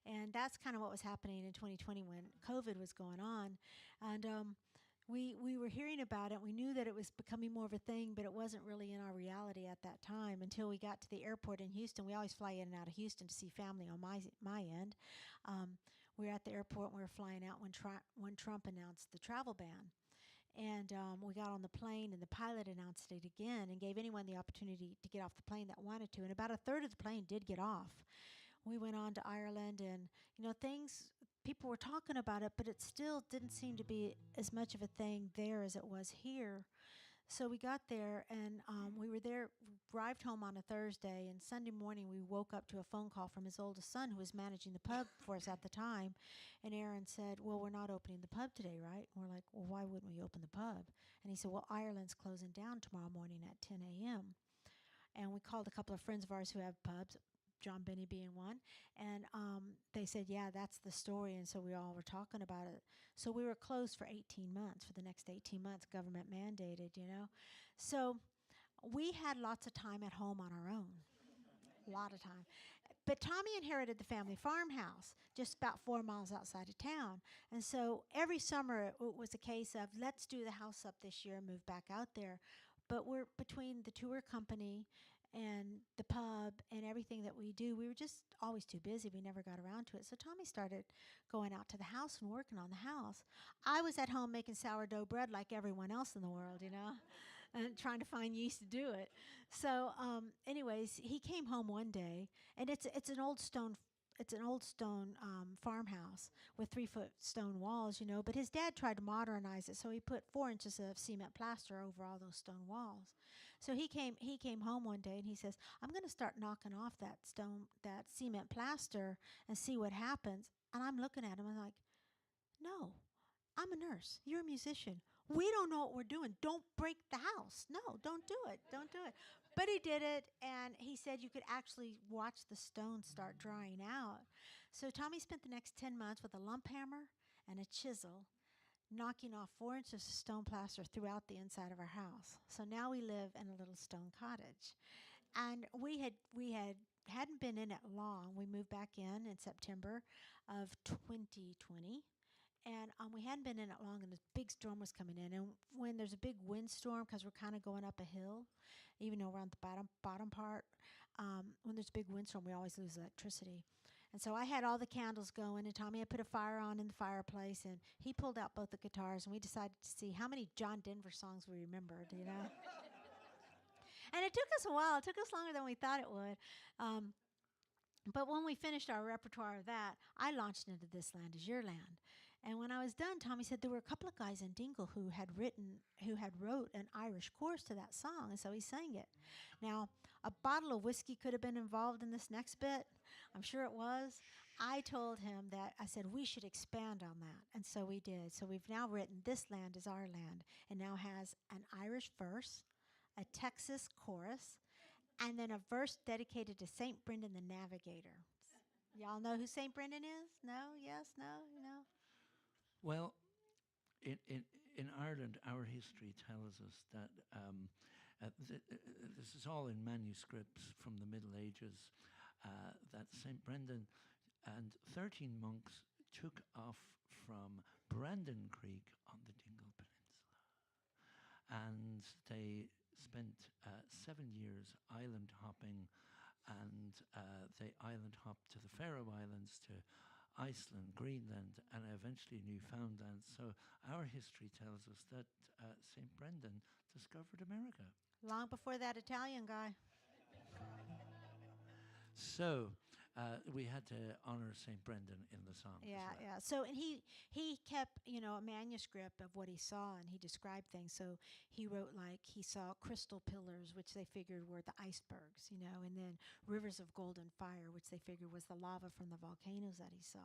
Speaker 4: And that's kind of what was happening in 2020 when COVID was going on. And we were hearing about it. We knew that it was becoming more of a thing, but it wasn't really in our reality at that time until we got to the airport in Houston. We always fly in and out of Houston to see family on my end. We were at the airport and we were flying out when Trump announced the travel ban. And we got on the plane, and the pilot announced it again and gave anyone the opportunity to get off the plane that wanted to. And about a third of the plane did get off. We went on to Ireland, and, you know, people were talking about it, but it still didn't seem to be as much of a thing there as it was here. So we got there, and we were there, arrived home on a Thursday, and Sunday morning we woke up to a phone call from his oldest son, who was managing the pub for us at the time. And Aaron said, well, we're not opening the pub today, right? And we're like, well, why wouldn't we open the pub? And he said, well, Ireland's closing down tomorrow morning at 10 a.m. And we called a couple of friends of ours who have pubs, John Benny being one, and they said, yeah, that's the story, and so we all were talking about it. So we were closed for 18 months, for the next 18 months, government mandated, you know. So we had lots of time at home on our own, a lot of time. But Tommy inherited the family farmhouse just about 4 miles outside of town. And so every summer it was a case of, let's do the house up this year and move back out there. But we're between the tour company and the pub and everything that we do, we were just always too busy. We never got around to it. So Tommy started going out to the house and working on the house. I was at home making sourdough bread like everyone else in the world, you know, and trying to find yeast to do it. So anyways, he came home one day, and it's an old stone farmhouse with 3-foot stone walls, you know, but his dad tried to modernize it, so he put 4 inches of cement plaster over all those stone walls. So he came home one day and he says, I'm going to start knocking off that cement plaster and see what happens. And I'm looking at him and I'm like, no, I'm a nurse. You're a musician. We don't know what we're doing. Don't break the house. No, don't do it. Don't do it. But he did it, and he said you could actually watch the stones start drying out. So Tommy spent the next 10 months with a lump hammer and a chisel, knocking off 4 inches of stone plaster throughout the inside of our house. So now we live in a little stone cottage. And we hadn't been in it long. We moved back in September of 2020. And we hadn't been in it long, and this big storm was coming in. And when there's a big windstorm, because we're kind of going up a hill, even though we're on the bottom part, when there's a big windstorm, we always lose electricity. And so I had all the candles going, and Tommy had put a fire on in the fireplace, and he pulled out both the guitars, and we decided to see how many John Denver songs we remembered, you know. And it took us a while. It took us longer than we thought it would. But when we finished our repertoire of that, I launched into This Land Is Your Land. And when I was done, Tommy said there were a couple of guys in Dingle who had wrote an Irish chorus to that song, and so he sang it. Now, a bottle of whiskey could have been involved in this next bit. I'm sure it was. I told him that, I said, we should expand on that, and so we did. So we've now written This Land Is Our Land, and now has an Irish verse, a Texas chorus, and then a verse dedicated to St. Brendan the Navigator. Y'all know who St. Brendan is? No? Yes? No? No?
Speaker 3: Well, in Ireland, our history tells us that this is all in manuscripts from the Middle Ages, that St. Brendan and 13 monks took off from Brandon Creek on the Dingle Peninsula. And they spent 7 years island hopping, and they island hopped to the Faroe Islands, to Iceland, Greenland, and eventually Newfoundland. So our history tells us that St. Brendan discovered America.
Speaker 4: Long before that Italian guy.
Speaker 3: So we had to honor St. Brendan in the song.
Speaker 4: Yeah,
Speaker 3: as well.
Speaker 4: yeah. So, and he kept, you know, a manuscript of what he saw, and he described things. So he wrote, like, he saw crystal pillars, which they figured were the icebergs, you know, and then rivers of golden fire, which they figured was the lava from the volcanoes that he saw.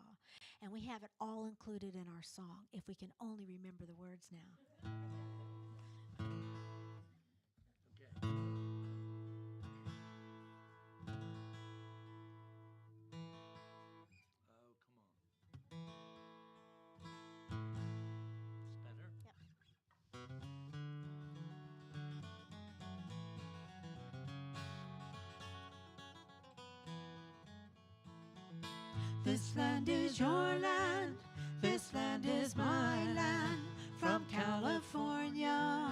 Speaker 4: And we have it all included in our song, if we can only remember the words now. This land is your land, this land is my land, from California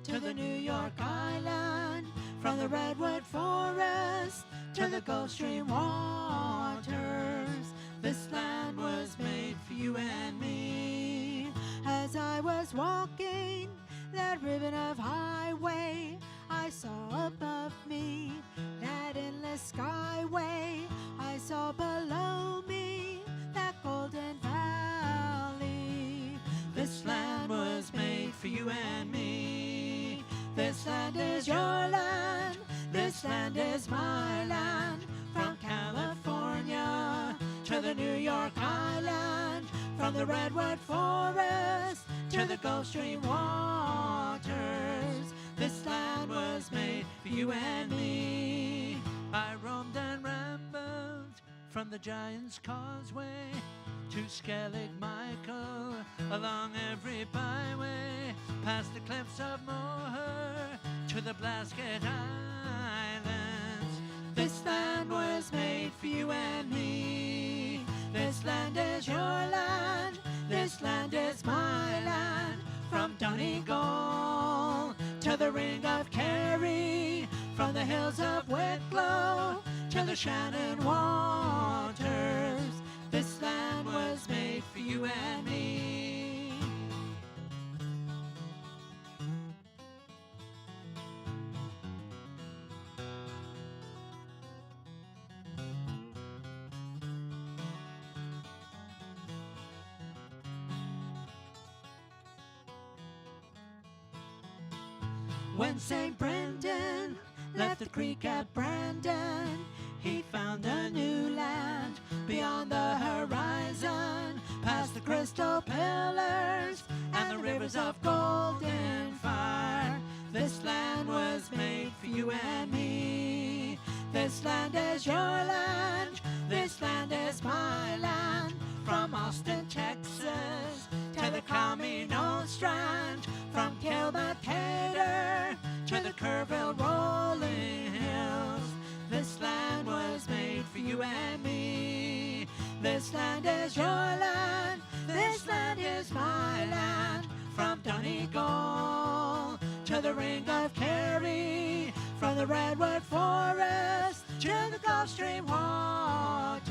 Speaker 4: to the New York Island, from the redwood forest to the Gulf Stream waters. This land was made for you and me. As I was walking that ribbon of highway, I saw above me that endless skyway. I saw below me that golden valley. This land was made for you and me.
Speaker 3: This land is your land. This land is my land. From California to the New York Island, from the Redwood Forest to the Gulf Stream waters, this land was made for you and me. I roamed and rambled from the Giant's Causeway to Skellig Michael, along every byway, past the cliffs of Moher to the Blasket Islands. This land was made for you and me. This land is your land. This land is my land. From Donegal to the Ring of Kerry, from the hills of Wicklow to the Shannon waters, this land was made for you and me. When St. Brendan left the creek at Brandon, he found a new land beyond the horizon, past the crystal pillars and the rivers of golden fire. This land was made for you and me. This land is your land. This land is my land. From Austin, Texas to the Camino Strand, from Kilmacater to the Kerrville rolling hills, this land was made for you and me. This land is your land. This land is my land. From Donegal to the Ring of Kerry, from the Redwood Forest to the Gulf Stream waters,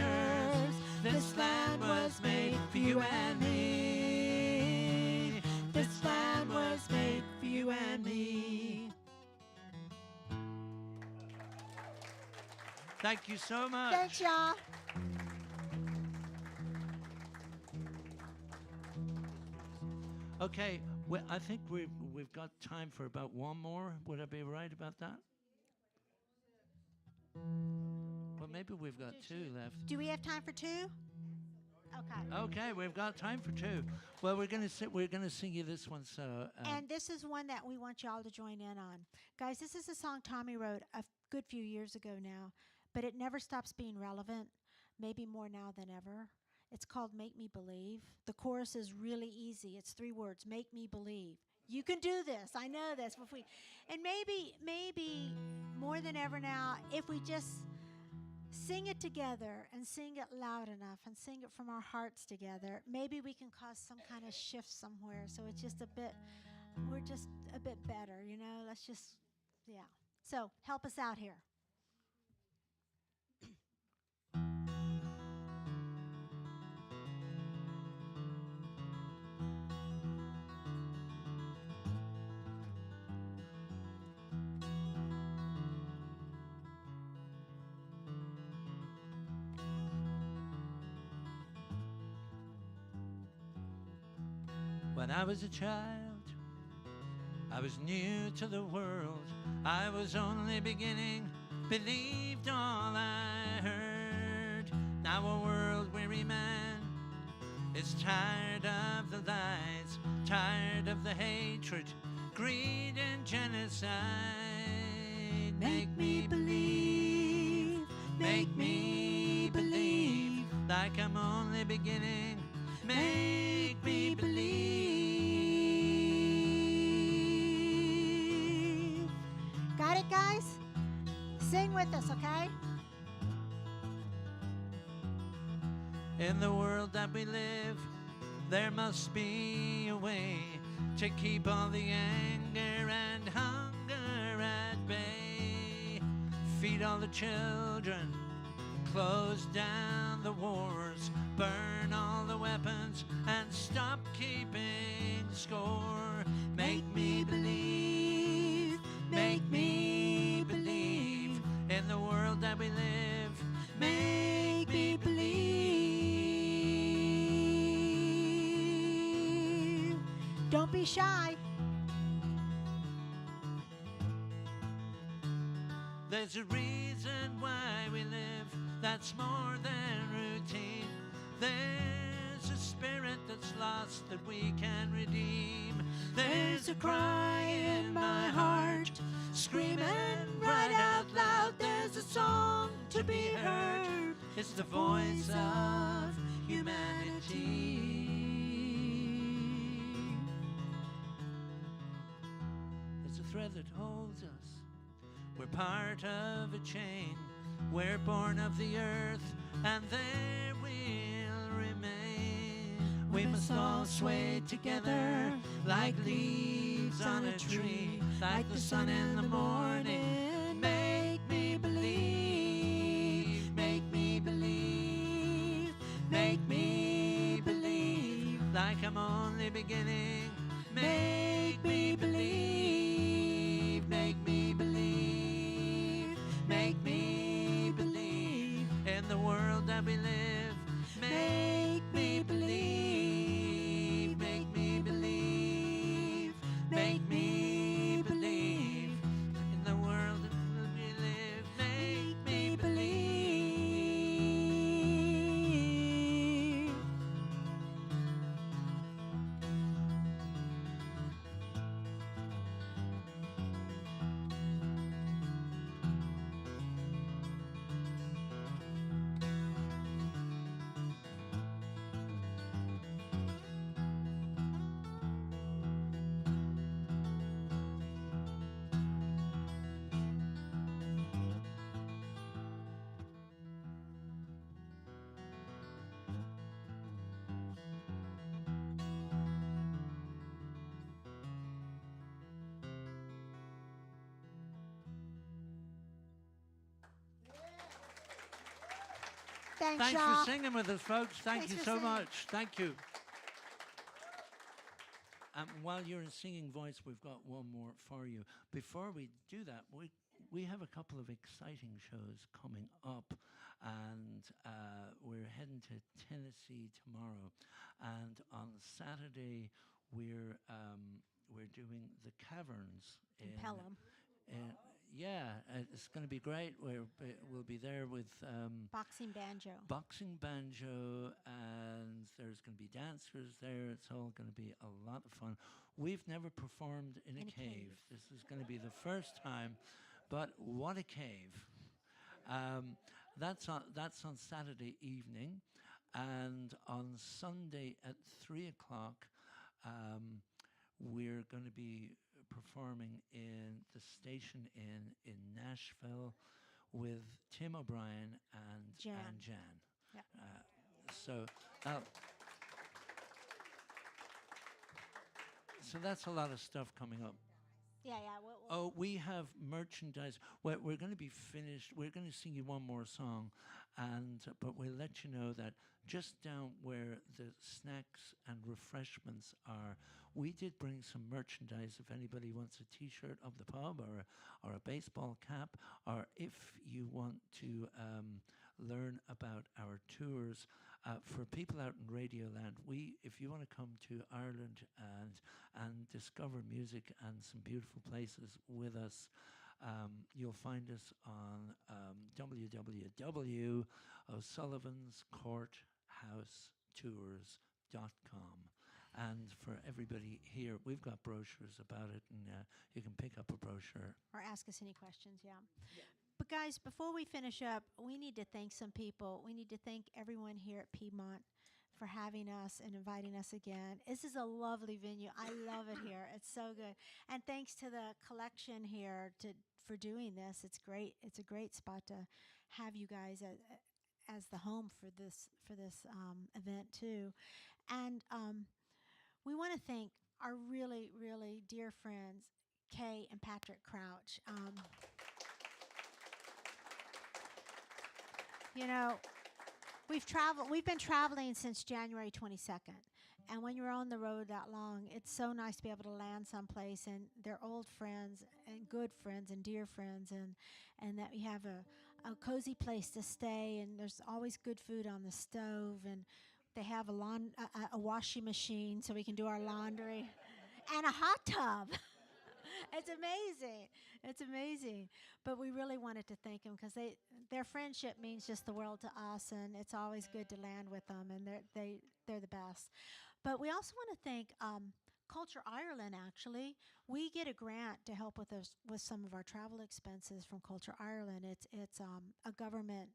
Speaker 3: this land was made for you and me. This land was made for you and me. Thank you so much.
Speaker 4: Thanks, y'all.
Speaker 3: Okay, I think we've got time for about one more. Would I be right about that? Well, maybe we've got two left.
Speaker 4: Do we have time for two? Okay.
Speaker 3: Okay, we've got time for two. Well, we're gonna sing you this one. So,
Speaker 4: And this is one that we want y'all to join in on. Guys, this is a song Tommy wrote a good few years ago now, but it never stops being relevant, maybe more now than ever. It's called Make Me Believe. The chorus is really easy. It's 3 words, make me believe. You can do this. I know this. And maybe more than ever now, if we just sing it together and sing it loud enough and sing it from our hearts together, maybe we can cause some kind of shift somewhere. So it's just we're just a bit better, you know? Let's just, yeah. So help us out here.
Speaker 3: when I was a child, I was new to the world. I was only beginning, believed all I heard. Now a world-weary man is tired of the lies, tired of the hatred, greed and genocide. Make me believe, like I'm only beginning. Make me believe.
Speaker 4: Got it, guys? Sing with us, okay?
Speaker 3: In the world that we live, there must be a way to keep all the anger and hunger at bay. Feed all the children, close down the wars, burn all the weapons, and stop keeping score. Make me believe in the world that we live. Make me believe.
Speaker 4: Don't be shy.
Speaker 3: There's a reason why we live that's more than routine. There's a spirit that's lost that we can redeem. There's a cry in my heart, screaming right out loud. There's a song to be heard. It's the voice of humanity. There's a thread that holds us. We're part of a chain. We're born of the earth, and there we'll remain. We must all sway together like leaves on a tree, like the sun in the morning. Make me believe, make me believe, make me believe, like I'm only beginning. Make me believe, make me believe, make me believe in the world that we live. Make me believe, make me believe, make me believe in the world that we live. Make me believe. Thanks
Speaker 4: y'all.
Speaker 3: for singing with us, folks. Thank
Speaker 4: Thanks
Speaker 3: you
Speaker 4: for
Speaker 3: so
Speaker 4: singing.
Speaker 3: much. Thank you. While you're in singing voice, we've got one more for you. Before we do that, we have a couple of exciting shows coming up, and we're heading to Tennessee tomorrow, and on Saturday we're doing the Caverns
Speaker 4: In Pelham.
Speaker 3: It's going to be great. We'll be there with
Speaker 4: Boxing banjo.
Speaker 3: boxing banjo, and there's going to be dancers there. It's all going to be a lot of fun. We've never performed in a cave. This is going to be the first time, but what a cave. That's on Saturday evening, and on Sunday at 3 o'clock, we're going to be performing in the Station Inn in Nashville with Tim O'Brien and
Speaker 4: Jan. Yeah.
Speaker 3: So that's a lot of stuff coming up.
Speaker 4: Yeah.
Speaker 3: Oh, we have merchandise. We're going to be finished. We're going to sing you one more song, but we'll let you know that just down where the snacks and refreshments are, we did bring some merchandise. If anybody wants a T-shirt of the pub or a baseball cap, or if you want to learn about our tours. For people out in Radioland, if you want to come to Ireland and discover music and some beautiful places with us, you'll find us on www.o'sullivanscourthoustours.com. And for everybody here, we've got brochures about it, and you can pick up a brochure.
Speaker 4: Or ask us any questions, yeah. But guys, before we finish up, we need to thank some people. We need to thank everyone here at Piedmont for having us and inviting us again. This is a lovely venue. I love it here. It's so good. And thanks to the collection here for doing this. It's great. It's a great spot to have you guys as the home for this event too. And we want to thank our really, really dear friends, Kay and Patrick Crouch. You know, we've been traveling since January 22nd. And when you're on the road that long, it's so nice to be able to land someplace, and they're old friends and good friends and dear friends, and that we have a cozy place to stay, and there's always good food on the stove, and they have a washing machine so we can do our laundry, and a hot tub. It's amazing. It's amazing. But we really wanted to thank them because their friendship means just the world to us, and it's always good to land with them, and they're the best. But we also want to thank Culture Ireland. Actually, we get a grant to help with us with some of our travel expenses from Culture Ireland. It's a government.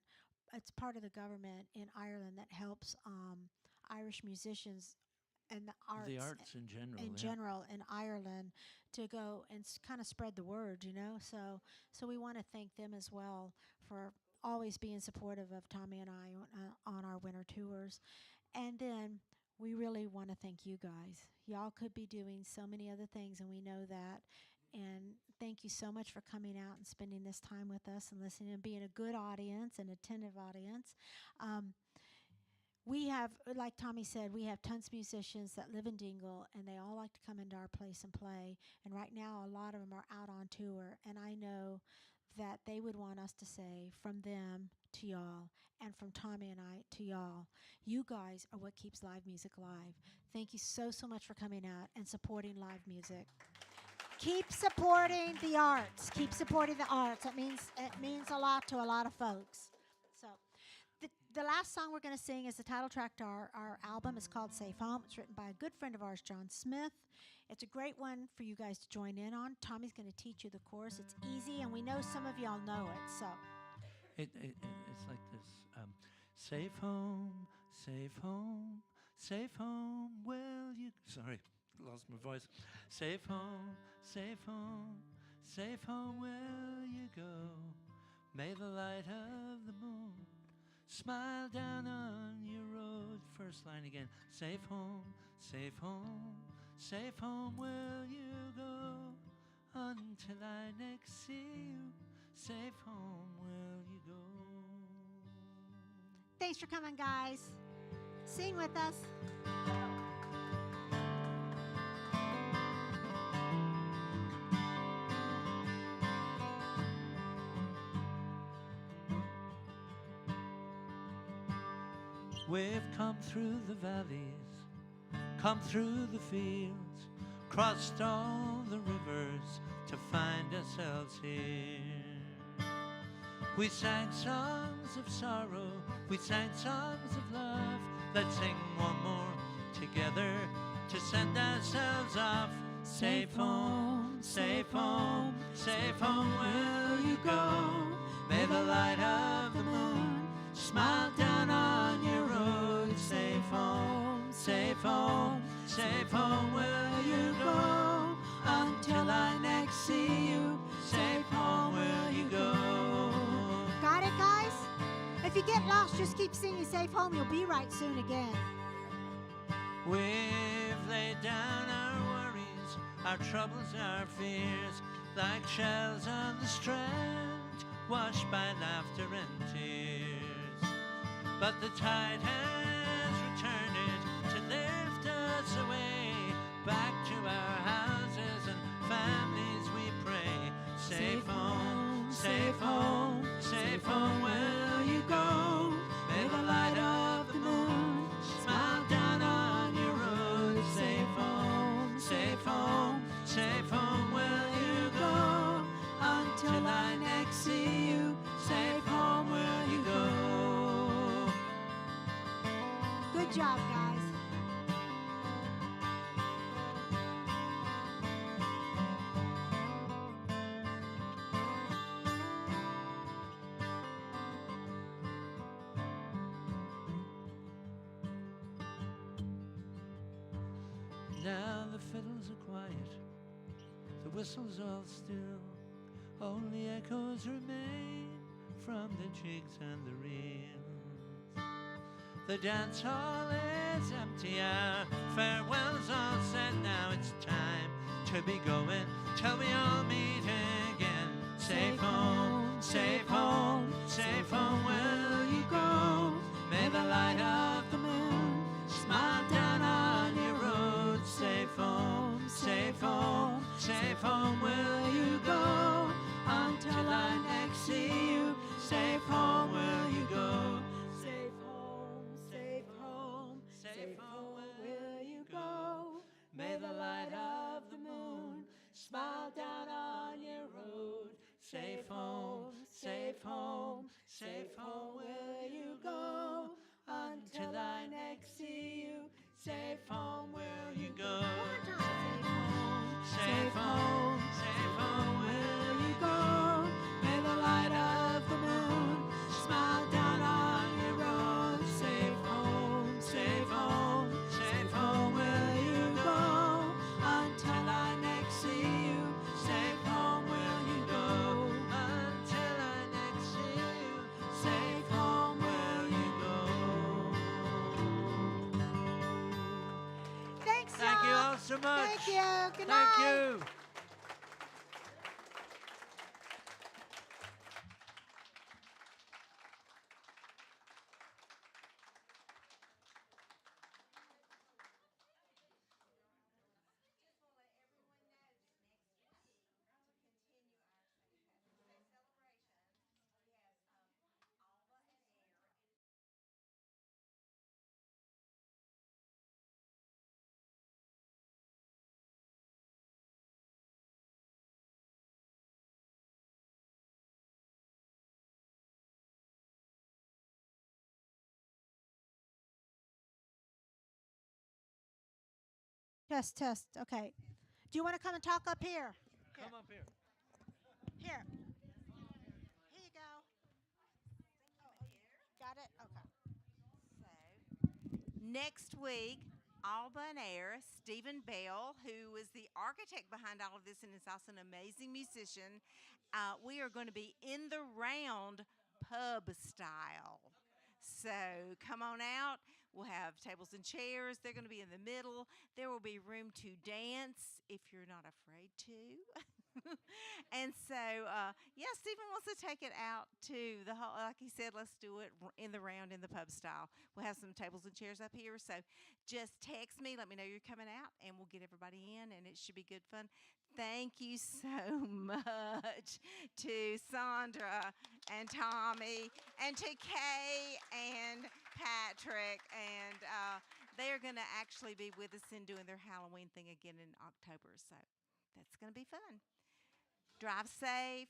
Speaker 4: It's part of the government in Ireland that helps Irish musicians and
Speaker 3: The arts in general.
Speaker 4: in
Speaker 3: yeah.
Speaker 4: general in Ireland to go and kind of spread the word, you know. So we want to thank them as well for always being supportive of Tommy and I on our winter tours. And then we really want to thank you guys. Y'all could be doing so many other things, and we know that. And thank you so much for coming out and spending this time with us and listening and being a good audience, an attentive audience. We have, like Tommy said, we have tons of musicians that live in Dingle, and they all like to come into our place and play. And right now, a lot of them are out on tour, and I know that they would want us to say from them to y'all and from Tommy and I to y'all, you guys are what keeps live music alive. Thank you so much for coming out and supporting live music. Keep supporting the arts. Keep supporting the arts. It means a lot to a lot of folks. So the last song we're going to sing is the title track to our album. It's called Safe Home. It's written by a good friend of ours, John Smith. It's a great one for you guys to join in on. Tommy's going to teach you the chorus. It's easy, and we know some of y'all know it. So
Speaker 3: It's like this. Safe home, safe home, safe home. Well, you. Sorry, lost my voice. Safe home, safe home, safe home. Will you go? May the light of the moon smile down on your road. First line again. Safe home, safe home, safe home. Will you go? Until I next see you. Safe home, will you go?
Speaker 4: thanks for coming, guys. Sing with us.
Speaker 3: We've come through the valleys, come through the fields, crossed all the rivers to find ourselves here. We sang songs of sorrow, we sang songs of love. Let's sing one more together to send ourselves off. Safe home, safe home, safe home will you go. May the light of the moon smile down on your road. Safe home, safe home, safe home will you go. Until I next see you, safe home will you go.
Speaker 4: Got it, guys? If you get lost, just keep singing Safe Home. You'll be right soon again.
Speaker 3: We've laid down our worries, our troubles, our fears, like shells on the strand, washed by laughter and tears. But the tide has returned it to lift us away, back to our houses and families we pray. Safe home, safe home, safe home will you go. May the light of the moon smile down on your road. Safe home, safe home, safe home will you go. Until I next see you, safe home will you go.
Speaker 4: Good job, guys.
Speaker 3: Now the fiddles are quiet, the whistles all still, only echoes remain from the jigs and the reels. The dance hall is empty, our farewells all said. Now it's time to be going till we all meet again. Safe home, safe home, safe home will you go. May the light of the moon smile down on your road. Safe home, safe home, safe home will you go. Until I next see you, safe home will you go.
Speaker 4: Safe home, safe home,
Speaker 3: Safe home
Speaker 4: will you go.
Speaker 3: May the light of the moon smile down Safe home, safe home, safe home will you go until I next see you. Safe home will you go. Safe home, safe home will you go. May the light of the moon smile down on your road. Safe home, safe home, safe home will you go until I next see you. Safe home will you go until I next see you. Safe home will you go.
Speaker 4: Thanks,
Speaker 3: Thank you
Speaker 4: y'all.
Speaker 3: all so much.
Speaker 4: Thank you. Good
Speaker 3: Thank
Speaker 4: night.
Speaker 3: you.
Speaker 4: Test, test. Okay. Do you want to come and talk up here?
Speaker 3: Come up here.
Speaker 4: Here. Here you go. Got it? Okay.
Speaker 1: So, next week, Alba and Air, Stephen Bell, who is the architect behind all of this and is also an amazing musician, we are going to be in the round pub style. So come on out. We'll have tables and chairs. They're going to be in the middle. There will be room to dance if you're not afraid to. And so, yeah, Stephen wants to take it out to the whole, like he said, let's do it in the round in the pub style. We'll have some tables and chairs up here. So just text me, let me know you're coming out, and we'll get everybody in, and it should be good fun. Thank you so much to Saundra and Tommy and to Kay and Patrick. And they're going to actually be with us and doing their Halloween thing again in October. So that's going to be fun. Drive safe.